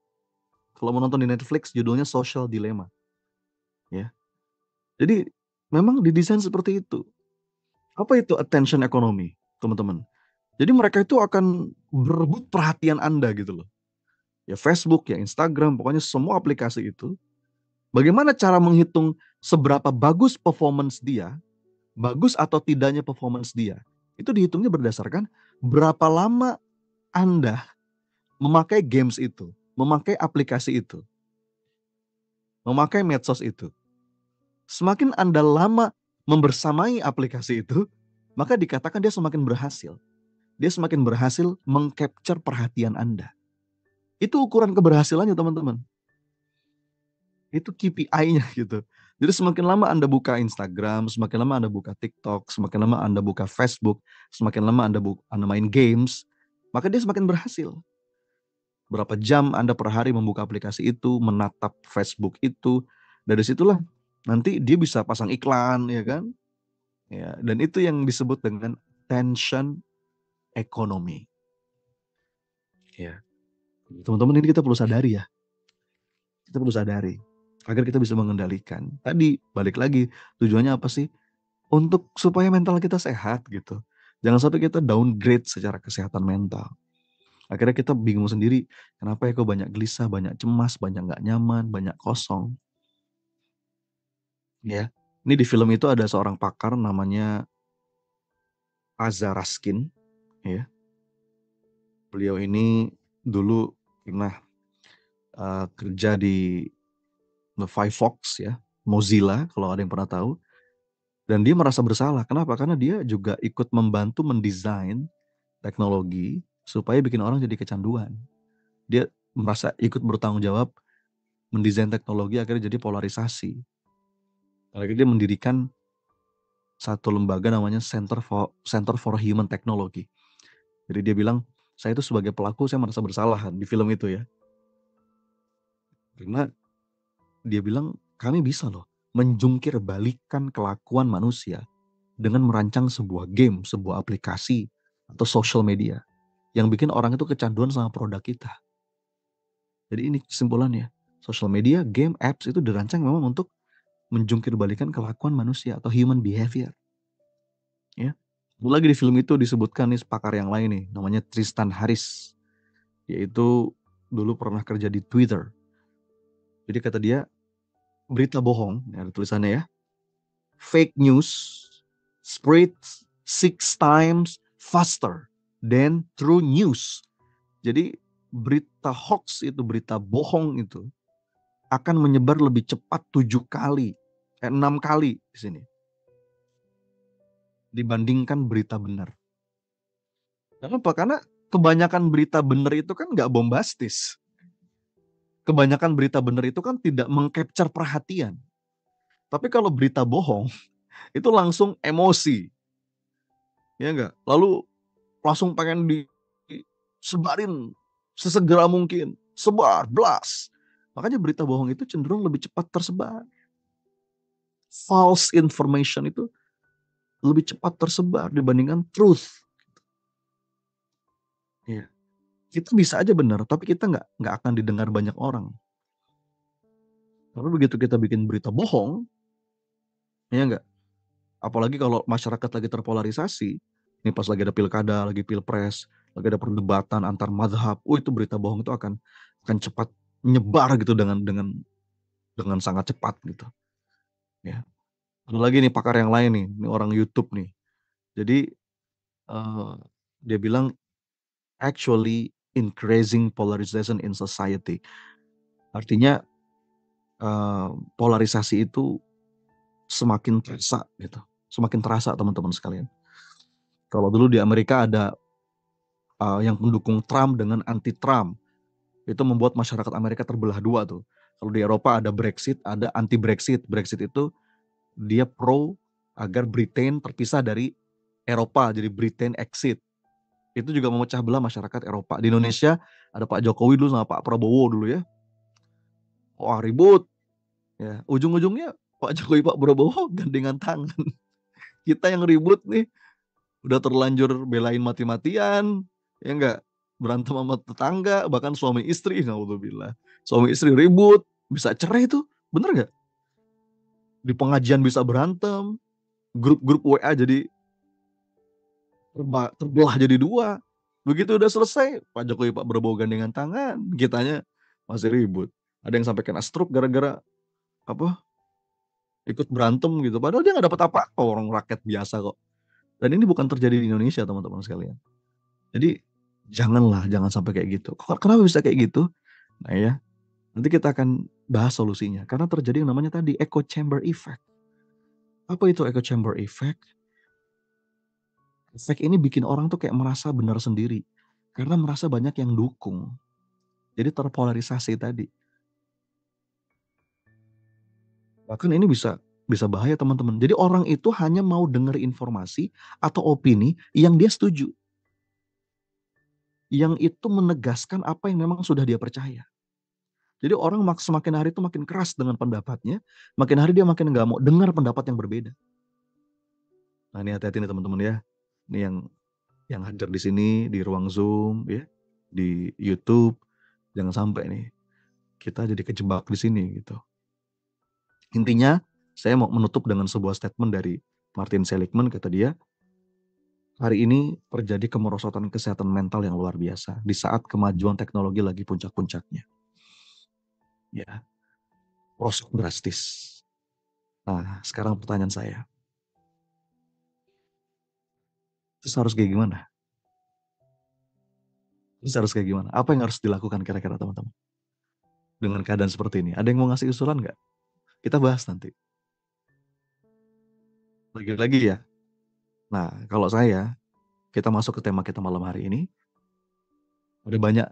Kalau mau nonton di Netflix judulnya Social Dilemma. Ya. Jadi memang didesain seperti itu. Apa itu attention economy, teman-teman? Jadi mereka itu akan berebut perhatian Anda gitu loh. Ya Facebook, ya Instagram, pokoknya semua aplikasi itu. Bagaimana cara menghitung seberapa bagus performance dia, bagus atau tidaknya performance dia. Itu dihitungnya berdasarkan berapa lama Anda memakai games itu, memakai aplikasi itu, memakai medsos itu. Semakin Anda lama membersamai aplikasi itu, maka dikatakan dia semakin berhasil. Dia semakin berhasil mengcapture perhatian Anda. Itu ukuran keberhasilannya teman-teman. Itu KPI-nya gitu. Jadi semakin lama Anda buka Instagram, semakin lama Anda buka TikTok, semakin lama Anda buka Facebook, semakin lama Anda main games, maka dia semakin berhasil. Berapa jam Anda per hari membuka aplikasi itu, menatap Facebook itu, dari situlah nanti dia bisa pasang iklan, ya kan? Ya, dan itu yang disebut dengan attention economy. Ya. Teman-teman ini kita perlu sadari ya. Kita perlu sadari agar kita bisa mengendalikan. Tadi balik lagi tujuannya apa sih? Untuk supaya mental kita sehat gitu. Jangan sampai kita downgrade secara kesehatan mental. Akhirnya kita bingung sendiri, kenapa ya kok banyak gelisah, banyak cemas, banyak nggak nyaman, banyak kosong. Ya, ini di film itu ada seorang pakar namanya Aza Raskin. Ya, beliau ini dulu pernah kerja di The Firefox ya, Mozilla kalau ada yang pernah tahu. Dan dia merasa bersalah. Kenapa? Karena dia juga ikut membantu mendesain teknologi supaya bikin orang jadi kecanduan. Dia merasa ikut bertanggung jawab mendesain teknologi akhirnya jadi polarisasi. Akhirnya dia mendirikan satu lembaga namanya Center for Human Technology. Jadi dia bilang, saya itu sebagai pelaku saya merasa bersalah di film itu ya. Karena dia bilang kami bisa loh menjungkir balikan kelakuan manusia dengan merancang sebuah game, sebuah aplikasi atau social media yang bikin orang itu kecanduan sama produk kita. Jadi ini kesimpulannya. Social media, game, apps itu dirancang memang untuk menjungkir balikan kelakuan manusia atau human behavior. Ya. Lagi di film itu disebutkan nih pakar yang lain nih, namanya Tristan Harris. Yaitu dulu pernah kerja di Twitter. Jadi kata dia, berita bohong, ada tulisannya ya, fake news spread 6 times faster than true news. Jadi berita hoax itu, berita bohong itu akan menyebar lebih cepat 6 kali di sini dibandingkan berita benar. Kenapa? Karena kebanyakan berita benar itu kan nggak bombastis. Kebanyakan berita benar itu kan tidak mengcapture perhatian. Tapi kalau berita bohong itu langsung emosi, ya enggak? Lalu langsung pengen disebarin sesegera mungkin, sebar, blast. Makanya berita bohong itu cenderung lebih cepat tersebar. False information itu lebih cepat tersebar dibandingkan truth. Ya. Kita bisa aja benar, tapi kita nggak akan didengar banyak orang. Tapi begitu kita bikin berita bohong, ya enggak? Apalagi kalau masyarakat lagi terpolarisasi, ini pas lagi ada pilkada, lagi pilpres, lagi ada perdebatan antar madhab, itu berita bohong itu akan cepat nyebar gitu dengan sangat cepat gitu. Ya. Ada lagi nih pakar yang lain nih, ini orang YouTube nih. Jadi eh, dia bilang actually increasing polarization in society. Artinya eh, polarisasi itu semakin terasa gitu. Semakin terasa teman-teman sekalian. Kalau dulu di Amerika ada yang mendukung Trump dengan anti Trump, itu membuat masyarakat Amerika terbelah dua tuh. Kalau di Eropa ada Brexit, ada anti Brexit. Brexit itu dia pro agar Britain terpisah dari Eropa, jadi Britain exit. Itu juga memecah belah masyarakat Eropa. Di Indonesia ada Pak Jokowi dulu sama Pak Prabowo dulu ya. Wah ribut. Ya, ujung-ujungnya Pak Jokowi Pak Prabowo gandengan tangan. Kita yang ribut nih, udah terlanjur belain mati-matian, ya enggak, berantem sama tetangga, bahkan suami istri, naudzubillah. Suami istri ribut, bisa cerai tuh, bener nggak? Di pengajian bisa berantem, grup-grup WA jadi terbelah jadi dua. Begitu udah selesai, Pak Jokowi Pak Prabowo gandengan tangan, kitanya masih ribut. Ada yang sampai kena stroke gara-gara apa? Ikut berantem gitu. Padahal dia nggak dapat apa-apa, orang rakyat biasa kok. Dan ini bukan terjadi di Indonesia teman-teman sekalian. Jadi jangan sampai kayak gitu. Kenapa bisa kayak gitu? Nah ya, nanti kita akan bahas solusinya. Karena terjadi yang namanya tadi echo chamber effect. Apa itu echo chamber effect? Efek ini bikin orang tuh kayak merasa benar sendiri. Karena merasa banyak yang dukung. Jadi terpolarisasi tadi. Bahkan ini bisa bahaya teman-teman. Jadi orang itu hanya mau dengar informasi atau opini yang dia setuju. Yang itu menegaskan apa yang memang sudah dia percaya. Jadi orang semakin hari itu makin keras dengan pendapatnya, makin hari dia makin nggak mau dengar pendapat yang berbeda. Nah ini hati-hati nih teman-teman ya. Ini yang hadir di sini di ruang Zoom ya, di YouTube, jangan sampai nih kita jadi kejebak di sini gitu. Intinya saya mau menutup dengan sebuah statement dari Martin Seligman, kata dia, hari ini terjadi kemerosotan kesehatan mental yang luar biasa di saat kemajuan teknologi lagi puncak-puncaknya. Ya, merosot drastis. Nah, sekarang pertanyaan saya, terus harus kayak gimana? Terus harus kayak gimana? Apa yang harus dilakukan kira-kira teman-teman? Dengan keadaan seperti ini. Ada yang mau ngasih usulan nggak? Kita bahas nanti. Lagi-lagi ya. Nah, kalau kita masuk ke tema kita malam hari ini, ada banyak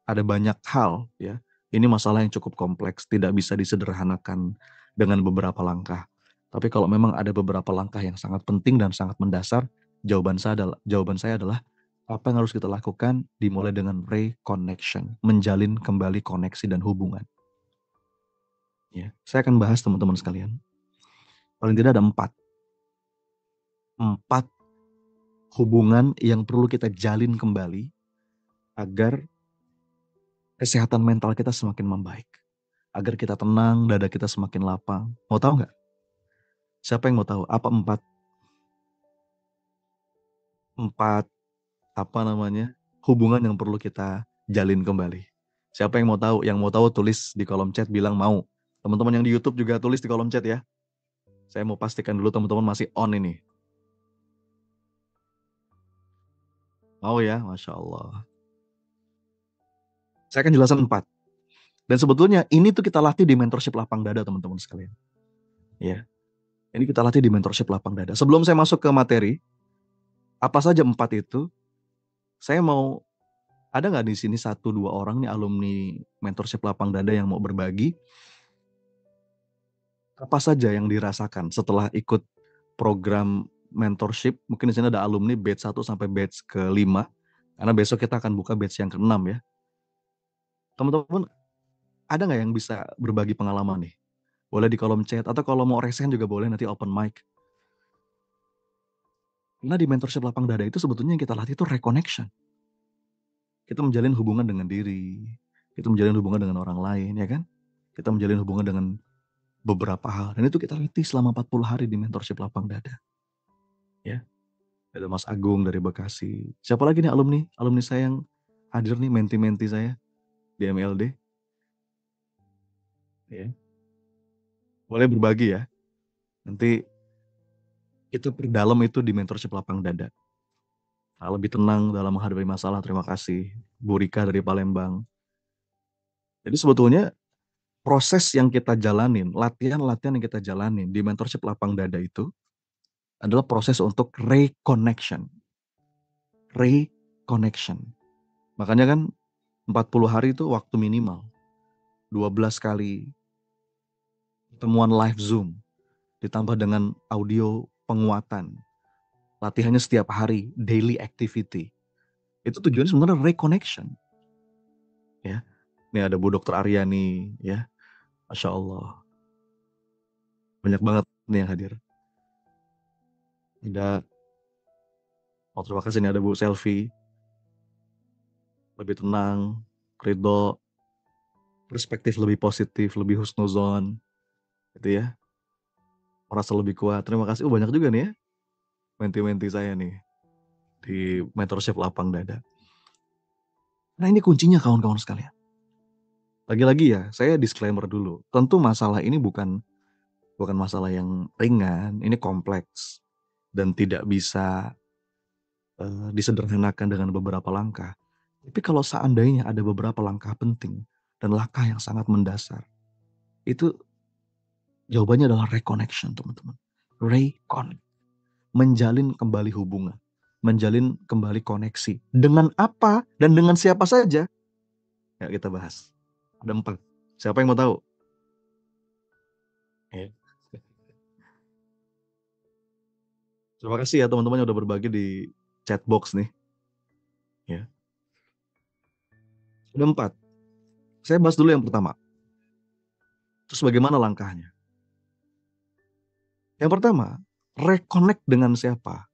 ada banyak hal ya. Ini masalah yang cukup kompleks, tidak bisa disederhanakan dengan beberapa langkah. Tapi kalau memang ada beberapa langkah yang sangat penting dan sangat mendasar, jawaban saya adalah apa yang harus kita lakukan dimulai dengan reconnection, menjalin kembali koneksi dan hubungan. Ya, saya akan bahas teman-teman sekalian. Paling tidak ada empat hubungan yang perlu kita jalin kembali agar kesehatan mental kita semakin membaik. Agar kita tenang, dada kita semakin lapang. Mau tahu nggak? Siapa yang mau tahu? Apa empat apa namanya hubungan yang perlu kita jalin kembali? Siapa yang mau tahu? Yang mau tahu tulis di kolom chat, bilang mau. Teman-teman yang di YouTube juga tulis di kolom chat ya. Saya mau pastikan dulu teman-teman masih on ini. Mau ya, Masya Allah. Saya akan jelaskan 4. Dan sebetulnya ini tuh kita latih di mentorship lapang dada teman-teman sekalian. Ya, ini kita latih di mentorship lapang dada. Sebelum saya masuk ke materi, apa saja 4 itu, saya mau, ada nggak di sini 1-2 orang nih alumni mentorship lapang dada yang mau berbagi apa saja yang dirasakan setelah ikut program mentorship? Mungkin di sini ada alumni batch 1 sampai batch ke-5, karena besok kita akan buka batch yang ke-6 ya. Teman-teman, ada nggak yang bisa berbagi pengalaman nih? Boleh di kolom chat, atau kalau mau resen juga boleh, nanti open mic. Karena di mentorship lapang dada itu sebetulnya yang kita latih itu reconnection. Kita menjalin hubungan dengan diri, kita menjalin hubungan dengan orang lain, ya kan? Kita menjalin hubungan dengan beberapa hal. Dan itu kita latih selama 40 hari di mentorship lapang dada. Ya, ada Mas Agung dari Bekasi. Siapa lagi nih alumni? Alumni saya yang hadir nih, menti-menti saya di MLD. Ya. Boleh berbagi ya. Nanti kita perdalam itu di mentorship lapang dada. Nah, lebih tenang dalam menghadapi masalah. Terima kasih Bu Rika dari Palembang. Jadi sebetulnya proses yang kita jalanin, latihan-latihan yang kita jalanin di mentorship lapang dada itu adalah proses untuk reconnection. Reconnection. Makanya kan 40 hari itu waktu minimal. 12 kali temuan live Zoom. Ditambah dengan audio penguatan. Latihannya setiap hari, daily activity. Itu tujuannya sebenarnya reconnection. Ya. Ini ada Bu Dokter Aryani, ya. Masya Allah. Banyak banget nih yang hadir. Ada, oh terima kasih nih ada Bu Selfie. Lebih tenang, ridho, perspektif lebih positif, lebih husnuzon. Gitu ya. Merasa lebih kuat. Terima kasih. Banyak juga nih ya. Menti-menti saya nih. Di mentorship lapang dada. Nah ini kuncinya kawan-kawan sekalian. Lagi-lagi ya, saya disclaimer dulu. Tentu masalah ini bukan masalah yang ringan, ini kompleks dan tidak bisa disederhanakan dengan beberapa langkah. Tapi kalau seandainya ada beberapa langkah penting dan langkah yang sangat mendasar, itu jawabannya adalah reconnection, teman-teman. Reconnect, menjalin kembali hubungan, menjalin kembali koneksi. Dengan apa dan dengan siapa saja? Ya kita bahas. Ada 4. Siapa yang mau tahu? Ya. Terima kasih ya teman-teman yang udah berbagi di chat box nih. Ya. Ada 4. Saya bahas dulu yang pertama. Terus bagaimana langkahnya? Yang pertama, reconnect dengan siapa?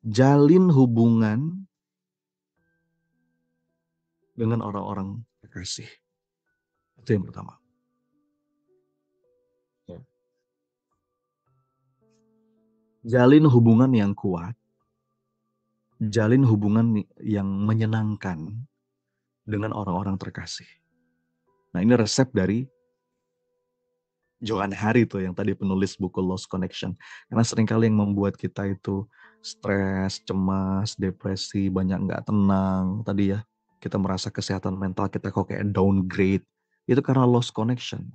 Jalin hubungan dengan orang-orang terkasih. Itu yang pertama. Ya. Jalin hubungan yang kuat. Jalin hubungan yang menyenangkan dengan orang-orang terkasih. Nah ini resep dari Johan Hari tuh yang tadi penulis buku Lost Connection. Karena seringkali yang membuat kita itu stres, cemas, depresi, banyak nggak tenang. Tadi ya, kita merasa kesehatan mental kita kok kayak downgrade. Itu karena lost connection.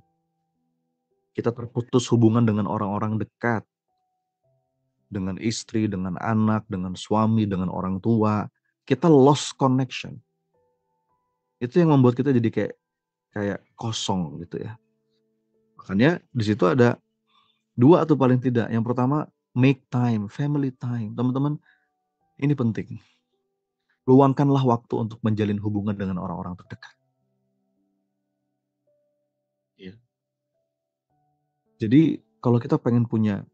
Kita terputus hubungan dengan orang-orang dekat. Dengan istri, dengan anak, dengan suami, dengan orang tua. Kita lost connection. Itu yang membuat kita jadi kayak kosong gitu ya. Makanya di situ ada 2 atau paling tidak. Yang pertama, make time, family time. Teman-teman, ini penting. Luangkanlah waktu untuk menjalin hubungan dengan orang-orang terdekat. Ya. Jadi, kalau kita pengen punya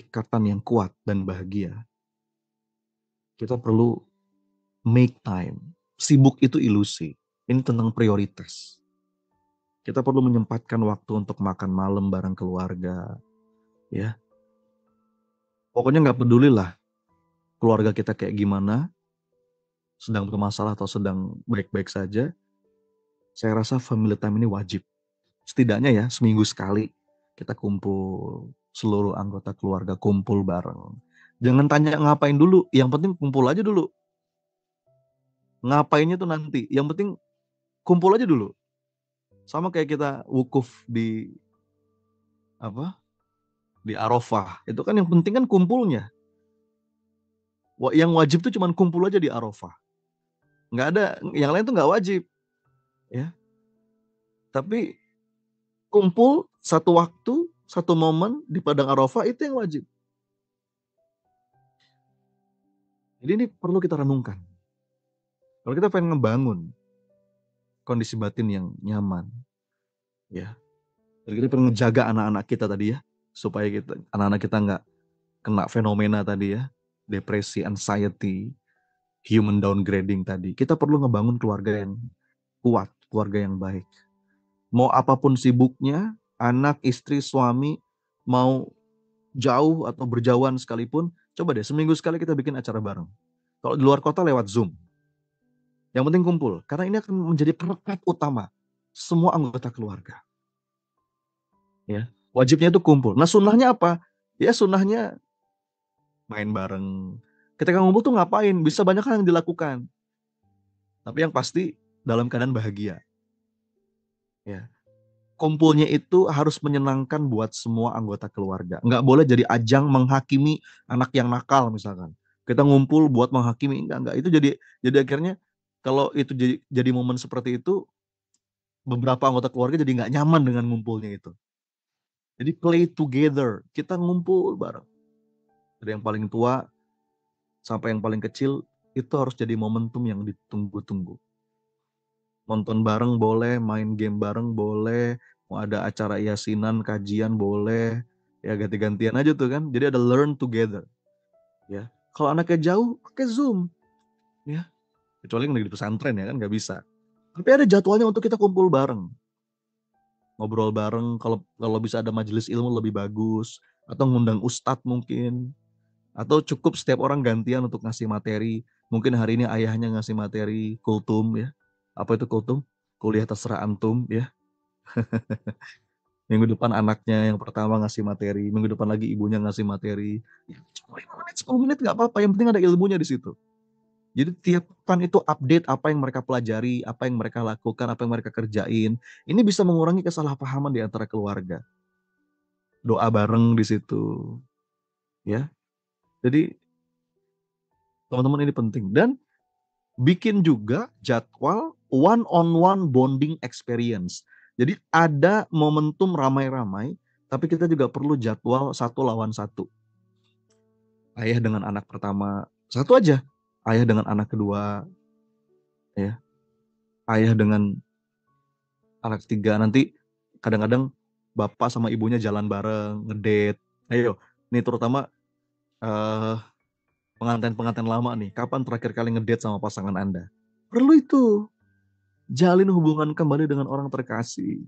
ikatan yang kuat dan bahagia, kita perlu make time. Sibuk itu ilusi. Ini tentang prioritas. Kita perlu menyempatkan waktu untuk makan malam bareng keluarga. Ya. Pokoknya nggak pedulilah keluarga kita kayak gimana, sedang bermasalah atau sedang baik-baik saja. Saya rasa family time ini wajib. Setidaknya ya seminggu sekali kita kumpul, seluruh anggota keluarga kumpul bareng. Jangan tanya ngapain dulu, yang penting kumpul aja dulu. Ngapainnya tuh nanti, yang penting kumpul aja dulu. Sama kayak kita wukuf di di Arafah. Itu kan yang penting kan kumpulnya. Yang wajib tuh cuma kumpul aja di Arafah. Nggak ada, yang lain tuh nggak wajib. Ya. Tapi kumpul satu waktu, satu momen di Padang Arafah itu yang wajib. Jadi ini perlu kita renungkan. Kalau kita pengen ngebangun kondisi batin yang nyaman, ya, jadi kita pengen ngejaga anak-anak kita tadi ya, supaya anak-anak kita nggak kena fenomena tadi ya, depresi, anxiety, human downgrading tadi. Kita perlu ngebangun keluarga yang kuat, keluarga yang baik. Mau apapun sibuknya, anak, istri, suami, mau jauh atau berjauhan sekalipun, coba deh seminggu sekali kita bikin acara bareng. Kalau di luar kota lewat Zoom. Yang penting kumpul, karena ini akan menjadi perekat utama semua anggota keluarga. Ya. Wajibnya itu kumpul. Nah, sunnahnya apa? Ya sunnahnya main bareng. Ketika ngumpul tuh ngapain? Bisa banyak hal yang dilakukan. Tapi yang pasti dalam keadaan bahagia. Ya. Kumpulnya itu harus menyenangkan buat semua anggota keluarga. Nggak boleh jadi ajang menghakimi anak yang nakal misalkan. Kita ngumpul buat menghakimi, enggak. Itu jadi akhirnya kalau itu jadi momen seperti itu, beberapa anggota keluarga jadi nggak nyaman dengan ngumpulnya itu. Jadi play together, kita ngumpul bareng. Dari yang paling tua sampai yang paling kecil, itu harus jadi momentum yang ditunggu-tunggu. Nonton bareng boleh, main game bareng boleh, mau ada acara yasinan, kajian boleh, ya ganti-gantian aja tuh kan. Jadi ada learn together, ya. Kalau anaknya jauh, pakai Zoom, ya. Kecuali yang di pesantren ya kan nggak bisa. Tapi ada jadwalnya untuk kita kumpul bareng, ngobrol bareng. Kalau kalau bisa ada majelis ilmu lebih bagus, atau ngundang ustadz mungkin, atau cukup setiap orang gantian untuk ngasih materi. Mungkin hari ini ayahnya ngasih materi kultum ya. Apa itu kultum? Kuliah terserah antum ya. Minggu depan anaknya yang pertama ngasih materi, minggu depan lagi ibunya ngasih materi. Ya, cuma 5 menit, 10 menit nggak apa-apa, yang penting ada ilmunya di situ. Jadi tiap pekan itu update apa yang mereka pelajari, apa yang mereka lakukan, apa yang mereka kerjain. Ini bisa mengurangi kesalahpahaman di antara keluarga. Doa bareng di situ, ya. Jadi teman-teman ini penting. Dan bikin juga jadwal one on one bonding experience. Jadi ada momentum ramai-ramai, tapi kita juga perlu jadwal satu lawan satu. Ayah dengan anak pertama, satu aja. Ayah dengan anak kedua, ya. Ayah dengan anak ketiga. Nanti kadang-kadang bapak sama ibunya jalan bareng, ngedate. Ayo, nih terutama eh, pengantin-pengantin lama nih. Kapan terakhir kali ngedate sama pasangan Anda? Perlu itu. Jalin hubungan kembali dengan orang terkasih.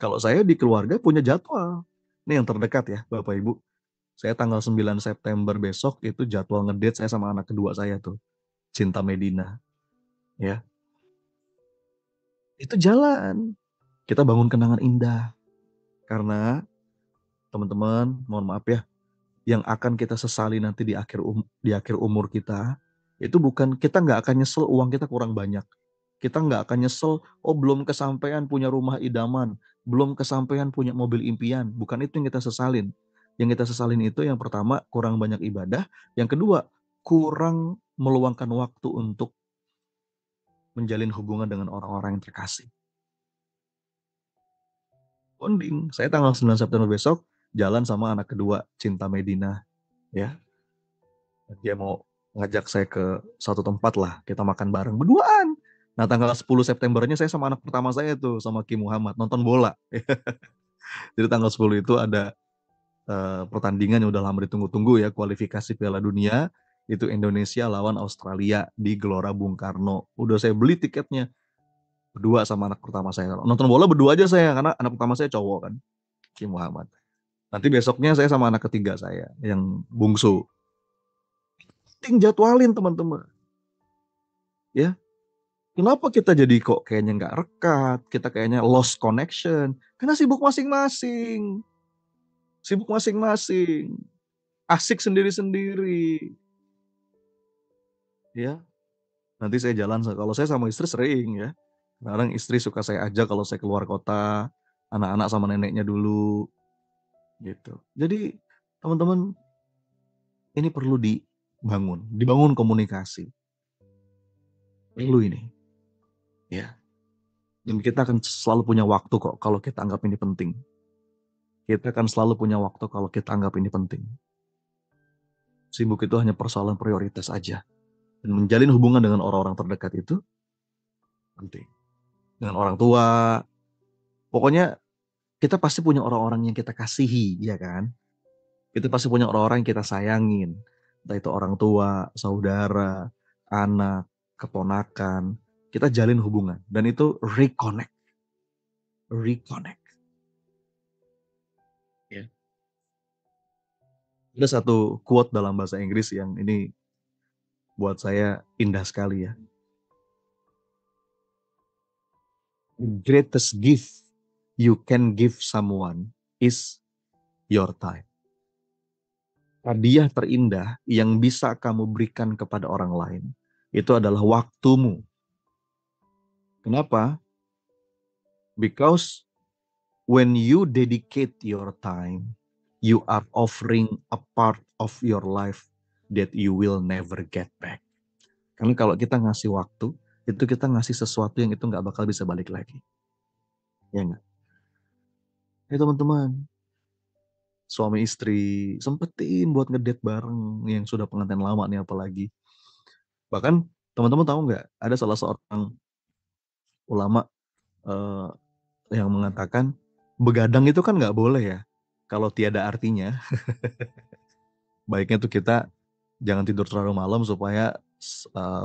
Kalau saya di keluarga punya jadwal. Ini yang terdekat ya, Bapak Ibu. Saya tanggal 9 September besok itu jadwal ngedate saya sama anak kedua saya tuh. Cinta Medina. Ya, itu jalan. Kita bangun kenangan indah. Karena teman-teman, mohon maaf ya, yang akan kita sesali nanti di akhir umur kita, itu bukan, kita nggak akan nyesel uang kita kurang banyak. Kita nggak akan nyesel, oh belum kesampaian punya rumah idaman, belum kesampaian punya mobil impian. Bukan itu yang kita sesalin. Yang kita sesalin itu yang pertama, kurang banyak ibadah. Yang kedua, kurang meluangkan waktu untuk menjalin hubungan dengan orang-orang yang terkasih. Bonding. Saya tanggal 9 September besok jalan sama anak kedua, Cinta Medina. Ya, dia mau ngajak saya ke satu tempat lah, kita makan bareng berduaan. Nah, tanggal 10 Septembernya saya sama anak pertama saya tuh, sama Ki Muhammad, nonton bola. Jadi tanggal 10 itu ada pertandingan yang udah lama ditunggu-tunggu ya, kualifikasi Piala Dunia. Itu Indonesia lawan Australia di Gelora Bung Karno. Udah saya beli tiketnya, berdua sama anak pertama saya. Nonton bola berdua aja saya, karena anak pertama saya cowok kan, Ki Muhammad. Nanti besoknya saya sama anak ketiga saya, yang bungsu. Jadwalin teman-teman. Ya, kenapa kita jadi kok kayaknya nggak rekat, kita kayaknya lost connection? Karena sibuk masing-masing, sibuk masing-masing, asik sendiri-sendiri, ya. Nanti saya jalan, kalau saya sama istri sering ya. Kadang istri suka saya ajak kalau saya keluar kota, anak-anak sama neneknya dulu, gitu. Jadi teman-teman, ini perlu dibangun komunikasi, perlu ini, ya. Dan kita akan selalu punya waktu kok kalau kita anggap ini penting. Kita akan selalu punya waktu kalau kita anggap ini penting. Sibuk itu hanya persoalan prioritas aja. Dan menjalin hubungan dengan orang-orang terdekat itu penting. Dengan orang tua, pokoknya kita pasti punya orang-orang yang kita kasihi, ya kan? Kita pasti punya orang-orang yang kita sayangin. Entah itu orang tua, saudara, anak, keponakan. Kita jalin hubungan. Dan itu reconnect. Reconnect. Ya. Ada satu quote dalam bahasa Inggris yang ini buat saya indah sekali ya. The greatest gift you can give someone is your time. Hadiah terindah yang bisa kamu berikan kepada orang lain itu adalah waktumu. Kenapa? Because when you dedicate your time, you are offering a part of your life that you will never get back. Karena kalau kita ngasih waktu, itu kita ngasih sesuatu yang itu nggak bakal bisa balik lagi. Ya nggak? Teman-teman, suami istri sempetin buat ngedate bareng yang sudah pengantin lama nih apalagi. Bahkan teman-teman tahu nggak, ada salah seorang ulama eh, yang mengatakan begadang itu kan nggak boleh ya kalau tiada artinya. Baiknya tuh kita jangan tidur terlalu malam supaya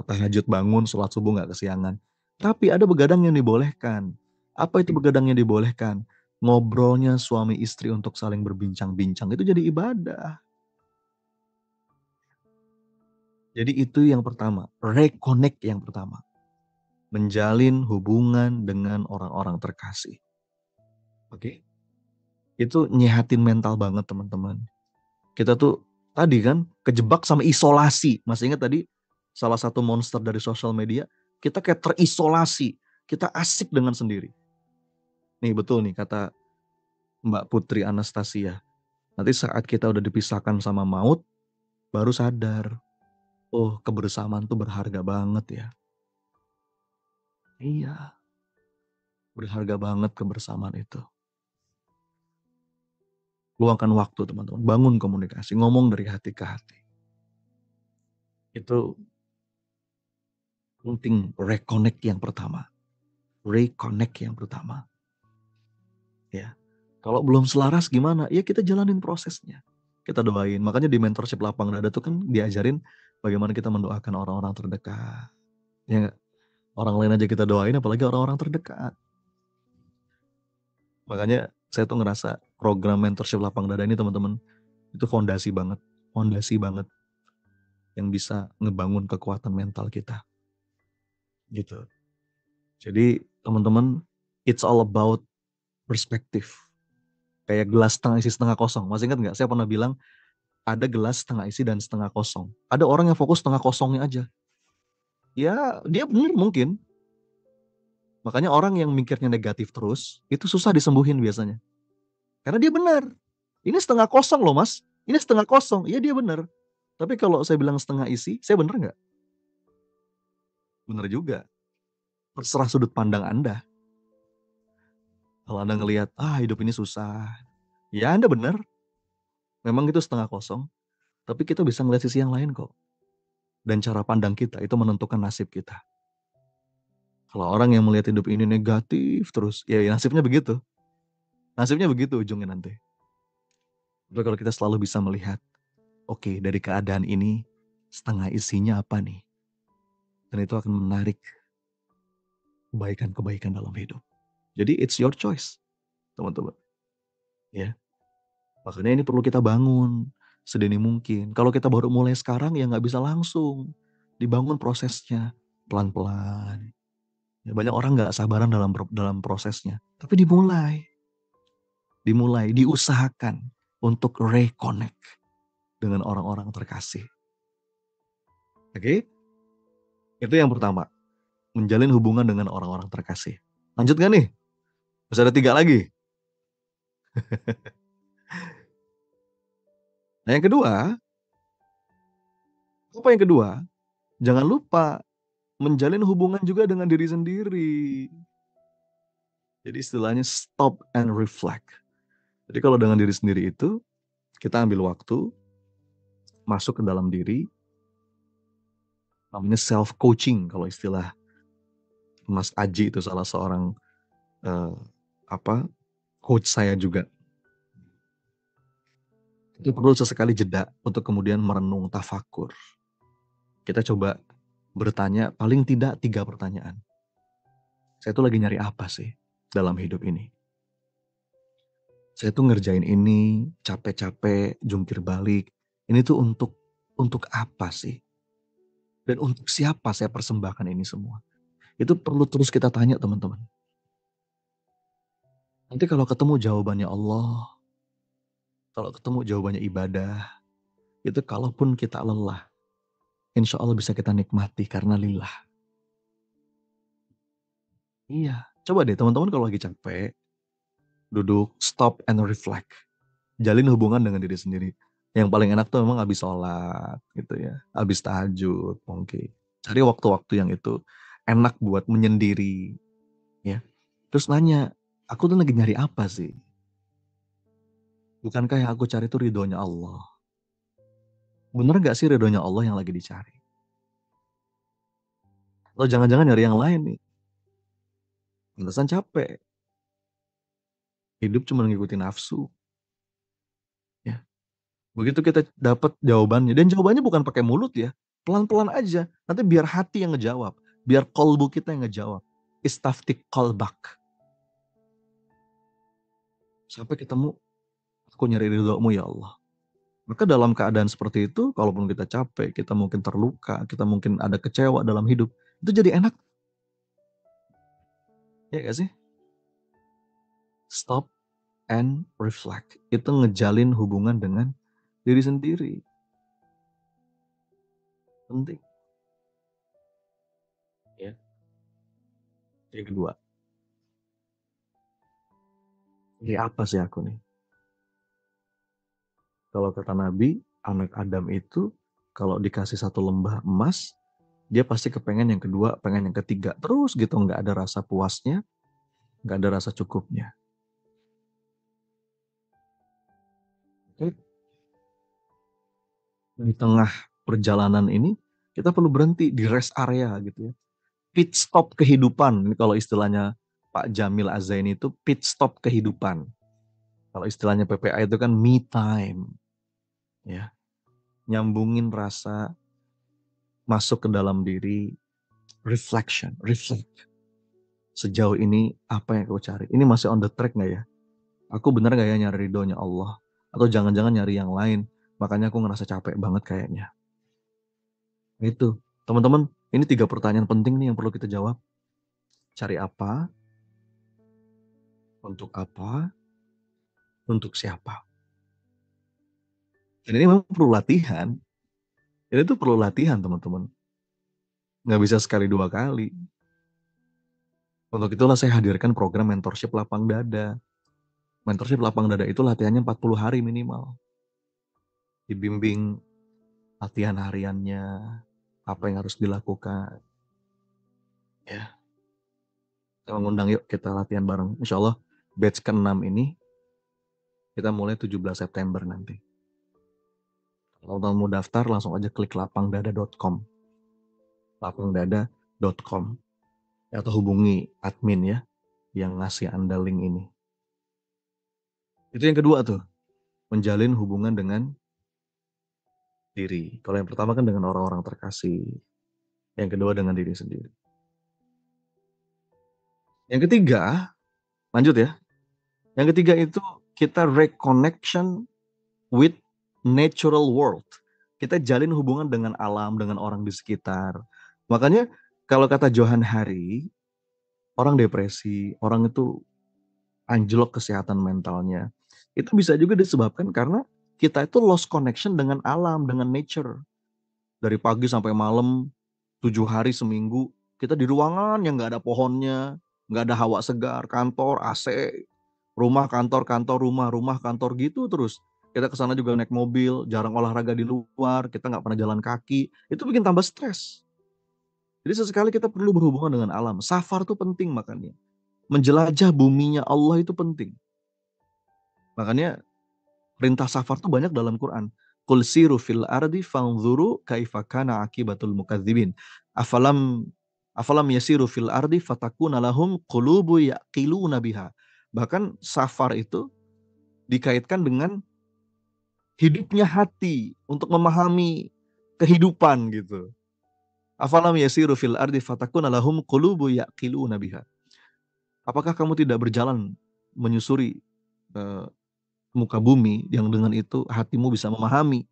tahajud bangun, sholat subuh nggak kesiangan. Tapi ada begadang yang dibolehkan. Apa itu begadang yang dibolehkan? Ngobrolnya suami istri untuk saling berbincang-bincang itu jadi ibadah. Jadi itu yang pertama, reconnect yang pertama. Menjalin hubungan dengan orang-orang terkasih. Oke? Itu nyehatin mental banget teman-teman. Kita tuh tadi kan kejebak sama isolasi. Masih ingat tadi salah satu monster dari sosial media, kita kayak terisolasi. Kita asik dengan sendiri. Nih betul nih kata Mbak Putri Anastasia. Nanti saat kita udah dipisahkan sama maut, baru sadar. Oh, kebersamaan tuh berharga banget ya. Iya, berharga banget kebersamaan itu. Luangkan waktu teman-teman, bangun komunikasi, ngomong dari hati ke hati. Itu penting, reconnect yang pertama. Reconnect yang pertama. Ya. Kalau belum selaras gimana? Ya kita jalanin prosesnya. Kita doain. Makanya di mentorship lapang dada tuh kan diajarin bagaimana kita mendoakan orang-orang terdekat. Ya nggak? Orang lain aja kita doain, apalagi orang-orang terdekat. Makanya saya tuh ngerasa program mentorship lapang dada ini teman-teman itu fondasi banget. Fondasi banget yang bisa ngebangun kekuatan mental kita. Gitu. Jadi teman-teman, it's all about perspektif. Kayak gelas setengah isi setengah kosong. Masih ingat nggak? Saya pernah bilang ada gelas setengah isi dan setengah kosong. Ada orang yang fokus setengah kosongnya aja. Ya dia benar mungkin. Makanya orang yang mikirnya negatif terus, itu susah disembuhin biasanya. Karena dia benar. Ini setengah kosong loh mas. Ini setengah kosong. Iya dia benar. Tapi kalau saya bilang setengah isi, saya benar nggak? Benar juga. Terserah sudut pandang Anda. Kalau Anda ngelihat, hidup ini susah. Ya Anda benar. Memang itu setengah kosong. Tapi kita bisa ngeliat sisi yang lain kok. Dan cara pandang kita itu menentukan nasib kita. Kalau orang yang melihat hidup ini negatif terus, ya nasibnya begitu. Nasibnya begitu ujungnya nanti. Tapi kalau kita selalu bisa melihat, oke, dari keadaan ini, setengah isinya apa nih? Dan itu akan menarik kebaikan-kebaikan dalam hidup. Jadi it's your choice, teman-teman. Ya, makanya ini perlu kita bangun sedini mungkin. Kalau kita baru mulai sekarang, ya nggak bisa langsung. Dibangun prosesnya pelan-pelan. Ya, banyak orang nggak sabaran dalam prosesnya. Tapi dimulai, diusahakan untuk reconnect dengan orang-orang terkasih. Oke? Itu yang pertama. Menjalin hubungan dengan orang-orang terkasih. Lanjut gak nih? Masih ada 3 lagi. Nah yang kedua, apa yang kedua? Jangan lupa menjalin hubungan juga dengan diri sendiri. Jadi istilahnya stop and reflect. Jadi kalau dengan diri sendiri itu, kita ambil waktu, masuk ke dalam diri, namanya self coaching kalau istilah Mas Aji itu salah seorang coach saya juga. Itu perlu sesekali jeda untuk kemudian merenung tafakur. Kita coba bertanya paling tidak 3 pertanyaan. Saya tuh lagi nyari apa sih dalam hidup ini? Saya tuh ngerjain ini, capek-capek, jungkir balik. Ini tuh untuk apa sih? Dan untuk siapa saya persembahkan ini semua? Itu perlu terus kita tanya teman-teman. Nanti kalau ketemu jawabannya Allah, Kalau ketemu jawabannya ibadah, itu kalaupun kita lelah, insya Allah bisa kita nikmati karena lillah. Iya, coba deh teman-teman kalau lagi capek, duduk, stop and reflect. Jalin hubungan dengan diri sendiri. Yang paling enak tuh memang habis sholat gitu ya, habis tahajud mungkin. Cari waktu-waktu yang itu enak buat menyendiri ya. Terus nanya, aku tuh lagi nyari apa sih? Bukankah yang aku cari itu ridhonya Allah? Bener gak sih ridhonya Allah yang lagi dicari? Atau jangan-jangan nyari yang lain nih? Alasan capek. Hidup cuma ngikutin nafsu. Ya. Begitu kita dapat jawabannya. Dan jawabannya bukan pakai mulut ya. Pelan-pelan aja. Nanti biar hati yang ngejawab. Biar kolbu kita yang ngejawab. Istaftik kolbak. Sampai ketemu, aku nyari ridhomu ya Allah. Maka dalam keadaan seperti itu, kalaupun kita capek, kita mungkin terluka, kita mungkin ada kecewa dalam hidup, itu jadi enak. Ya gak sih? Stop and reflect. Itu ngejalin hubungan dengan diri sendiri. Penting. Ya. Yang kedua. Ini apa sih aku nih? Kalau kata Nabi, anak Adam itu kalau dikasih satu lembah emas, dia pasti kepengen yang kedua, pengen yang ketiga. Terus gitu, nggak ada rasa puasnya, nggak ada rasa cukupnya. Di tengah perjalanan ini, kita perlu berhenti di rest area gitu ya. Pit stop kehidupan. Ini kalau istilahnya Pak Jamil Azaini itu pit stop kehidupan. Kalau istilahnya PPA itu kan me time. Ya. Nyambungin rasa, masuk ke dalam diri, reflection, reflect. Sejauh ini apa yang aku cari? Ini masih on the track gak ya? Aku bener gak ya nyari ridhonya Allah? Atau jangan-jangan nyari yang lain? Makanya aku ngerasa capek banget kayaknya. Itu. Teman-teman, ini 3 pertanyaan penting nih yang perlu kita jawab. Cari apa? Untuk apa? Untuk siapa? Dan ini memang perlu latihan. Ini tuh perlu latihan teman-teman. Nggak bisa sekali 2 kali. Untuk itulah saya hadirkan program mentorship lapang dada. Mentorship lapang dada itu latihannya 40 hari minimal. Dibimbing latihan hariannya, apa yang harus dilakukan. Ya, kita mengundang yuk kita latihan bareng. Insya Allah batch ke-6 ini kita mulai 17 September nanti. Kalau mau daftar langsung aja klik lapangdada.com. lapangdada.com. Atau hubungi admin ya yang ngasih Anda link ini. Itu yang kedua tuh, menjalin hubungan dengan diri. Kalau yang pertama kan dengan orang-orang terkasih. Yang kedua dengan diri sendiri. Yang ketiga, lanjut ya. Yang ketiga itu kita reconnection with natural world. Kita jalin hubungan dengan alam, dengan orang di sekitar. Makanya kalau kata Johan Hari, orang depresi, orang itu anjlok kesehatan mentalnya. Itu bisa juga disebabkan karena kita itu lost connection dengan alam, dengan nature. Dari pagi sampai malam, 7 hari seminggu, kita di ruangan yang nggak ada pohonnya, nggak ada hawa segar, kantor, AC, rumah, kantor, kantor, rumah, rumah, kantor gitu terus. Kita ke sana juga naik mobil, jarang olahraga di luar, kita nggak pernah jalan kaki. Itu bikin tambah stres. Jadi sesekali kita perlu berhubungan dengan alam. Safar tuh penting makanya. Menjelajah buminya Allah itu penting. Makanya perintah safar tuh banyak dalam Quran. Qul siru fil ardi fanzuru kaifa kana akibatul mukadzibin. Afalam yasiru fil ardi fatakuna lahum qulubu yaqiluna biha. Bahkan safar itu dikaitkan dengan hidupnya hati untuk memahami kehidupan gitu. Afalam yasiru fil ardi fatakuna lahum qulubu yaqiluna biha. Apakah kamu tidak berjalan menyusuri muka bumi yang dengan itu hatimu bisa memahami.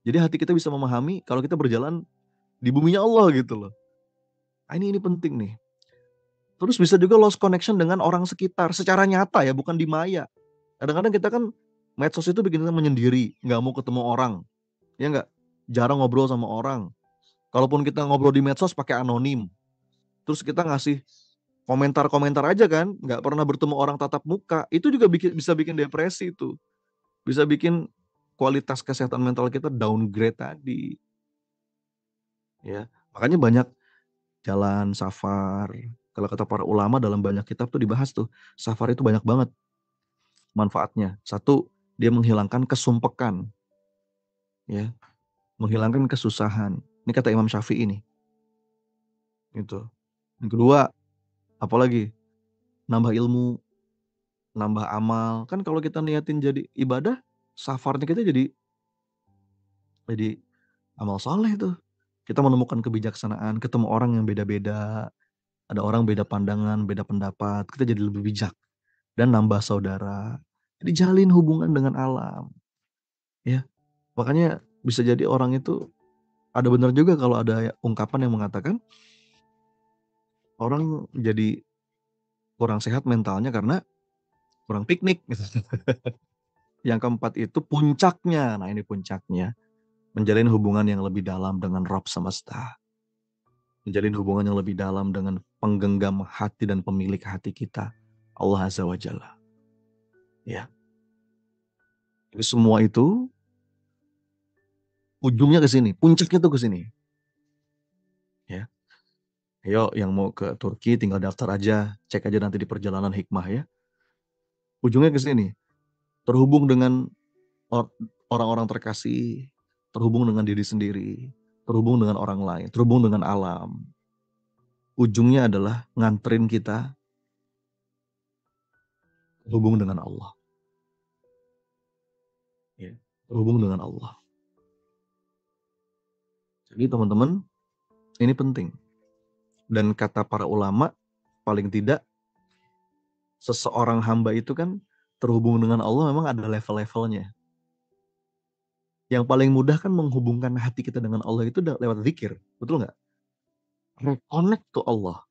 Jadi hati kita bisa memahami kalau kita berjalan di buminya Allah gitu loh. Ini penting nih. Terus bisa juga lost connection dengan orang sekitar secara nyata ya, bukan di maya. Kadang-kadang kita kan Medsos itu bikin kita menyendiri, nggak mau ketemu orang, ya nggak? Jarang ngobrol sama orang. Kalaupun kita ngobrol di medsos pakai anonim, terus kita ngasih komentar-komentar aja kan, nggak pernah bertemu orang tatap muka, itu juga bisa bikin depresi itu, bisa bikin kualitas kesehatan mental kita downgrade tadi, ya. Makanya banyak jalan safar. Kalau kata para ulama dalam banyak kitab tuh dibahas tuh, safar itu banyak banget manfaatnya. Satu, dia menghilangkan kesumpekan, ya, menghilangkan kesusahan. Ini kata Imam Syafi'i nih, gitu. Yang kedua, apalagi nambah ilmu, nambah amal. Kan kalau kita niatin jadi ibadah, safarnya kita jadi amal soleh tuh. Kita menemukan kebijaksanaan, ketemu orang yang beda-beda, ada orang beda pandangan, beda pendapat, kita jadi lebih bijak dan nambah saudara. Jadi jalin hubungan dengan alam, ya. Makanya bisa jadi orang itu ada benar juga kalau ada ungkapan yang mengatakan orang jadi kurang sehat mentalnya karena kurang piknik gitu. Yang keempat itu puncaknya. Nah, ini puncaknya. Menjalin hubungan yang lebih dalam dengan Rabb semesta. Menjalin hubungan yang lebih dalam dengan penggenggam hati dan pemilik hati kita, Allah Azza wa Jalla. Ya. Jadi semua itu ujungnya ke sini, puncaknya tuh ke sini. Ya. Ayo yang mau ke Turki tinggal daftar aja, cek aja nanti di perjalanan hikmah ya. Ujungnya ke sini. Terhubung dengan orang-orang terkasih, terhubung dengan diri sendiri, terhubung dengan orang lain, terhubung dengan alam. Ujungnya adalah nganterin kita terhubung dengan Allah. Ya, terhubung dengan Allah. Jadi teman-teman, ini penting. Dan kata para ulama, paling tidak seseorang hamba itu kan terhubung dengan Allah memang ada level-levelnya. Yang paling mudah kan menghubungkan hati kita dengan Allah itu lewat zikir. Betul nggak? Reconnect to Allah.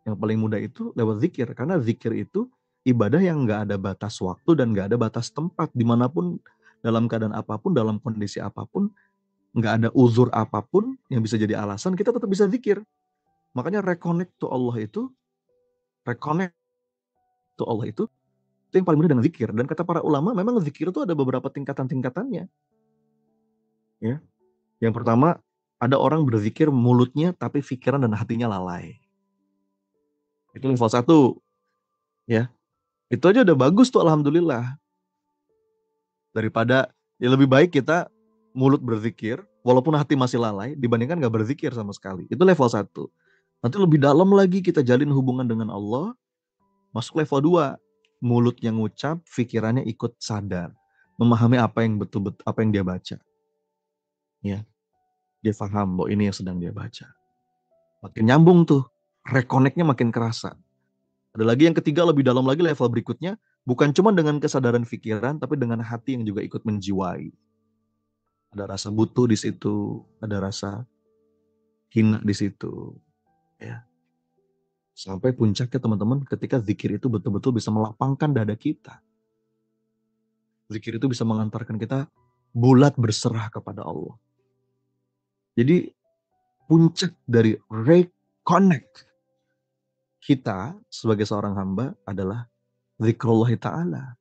Yang paling mudah itu lewat zikir. Karena zikir itu ibadah yang nggak ada batas waktu dan nggak ada batas tempat. Dimanapun, dalam keadaan apapun, dalam kondisi apapun, nggak ada uzur apapun yang bisa jadi alasan, kita tetap bisa zikir. Makanya reconnect to Allah itu itu yang paling mudah dengan zikir. Dan kata para ulama, memang zikir itu ada beberapa tingkatan-tingkatannya. Ya. Yang pertama, ada orang berzikir mulutnya tapi pikiran dan hatinya lalai. Itu level 1. Ya. Itu aja udah bagus tuh, alhamdulillah. Daripada, ya lebih baik kita mulut berzikir, walaupun hati masih lalai, dibandingkan gak berzikir sama sekali. Itu level 1. Nanti lebih dalam lagi kita jalin hubungan dengan Allah, masuk level 2. Mulut yang ngucap, pikirannya ikut sadar. Memahami apa yang betul-betul, apa yang dia baca. Ya, dia paham bahwa ini yang sedang dia baca. Makin nyambung tuh, reconnect-nya makin kerasa. Ada lagi yang ketiga, lebih dalam lagi level berikutnya, bukan cuma dengan kesadaran pikiran, tapi dengan hati yang juga ikut menjiwai. Ada rasa butuh di situ, ada rasa hina di situ. Ya. Sampai puncaknya teman-teman, ketika zikir itu betul-betul bisa melapangkan dada kita. Zikir itu bisa mengantarkan kita bulat berserah kepada Allah. Jadi puncak dari reconnect kita sebagai seorang hamba adalah zikrullah ta'ala.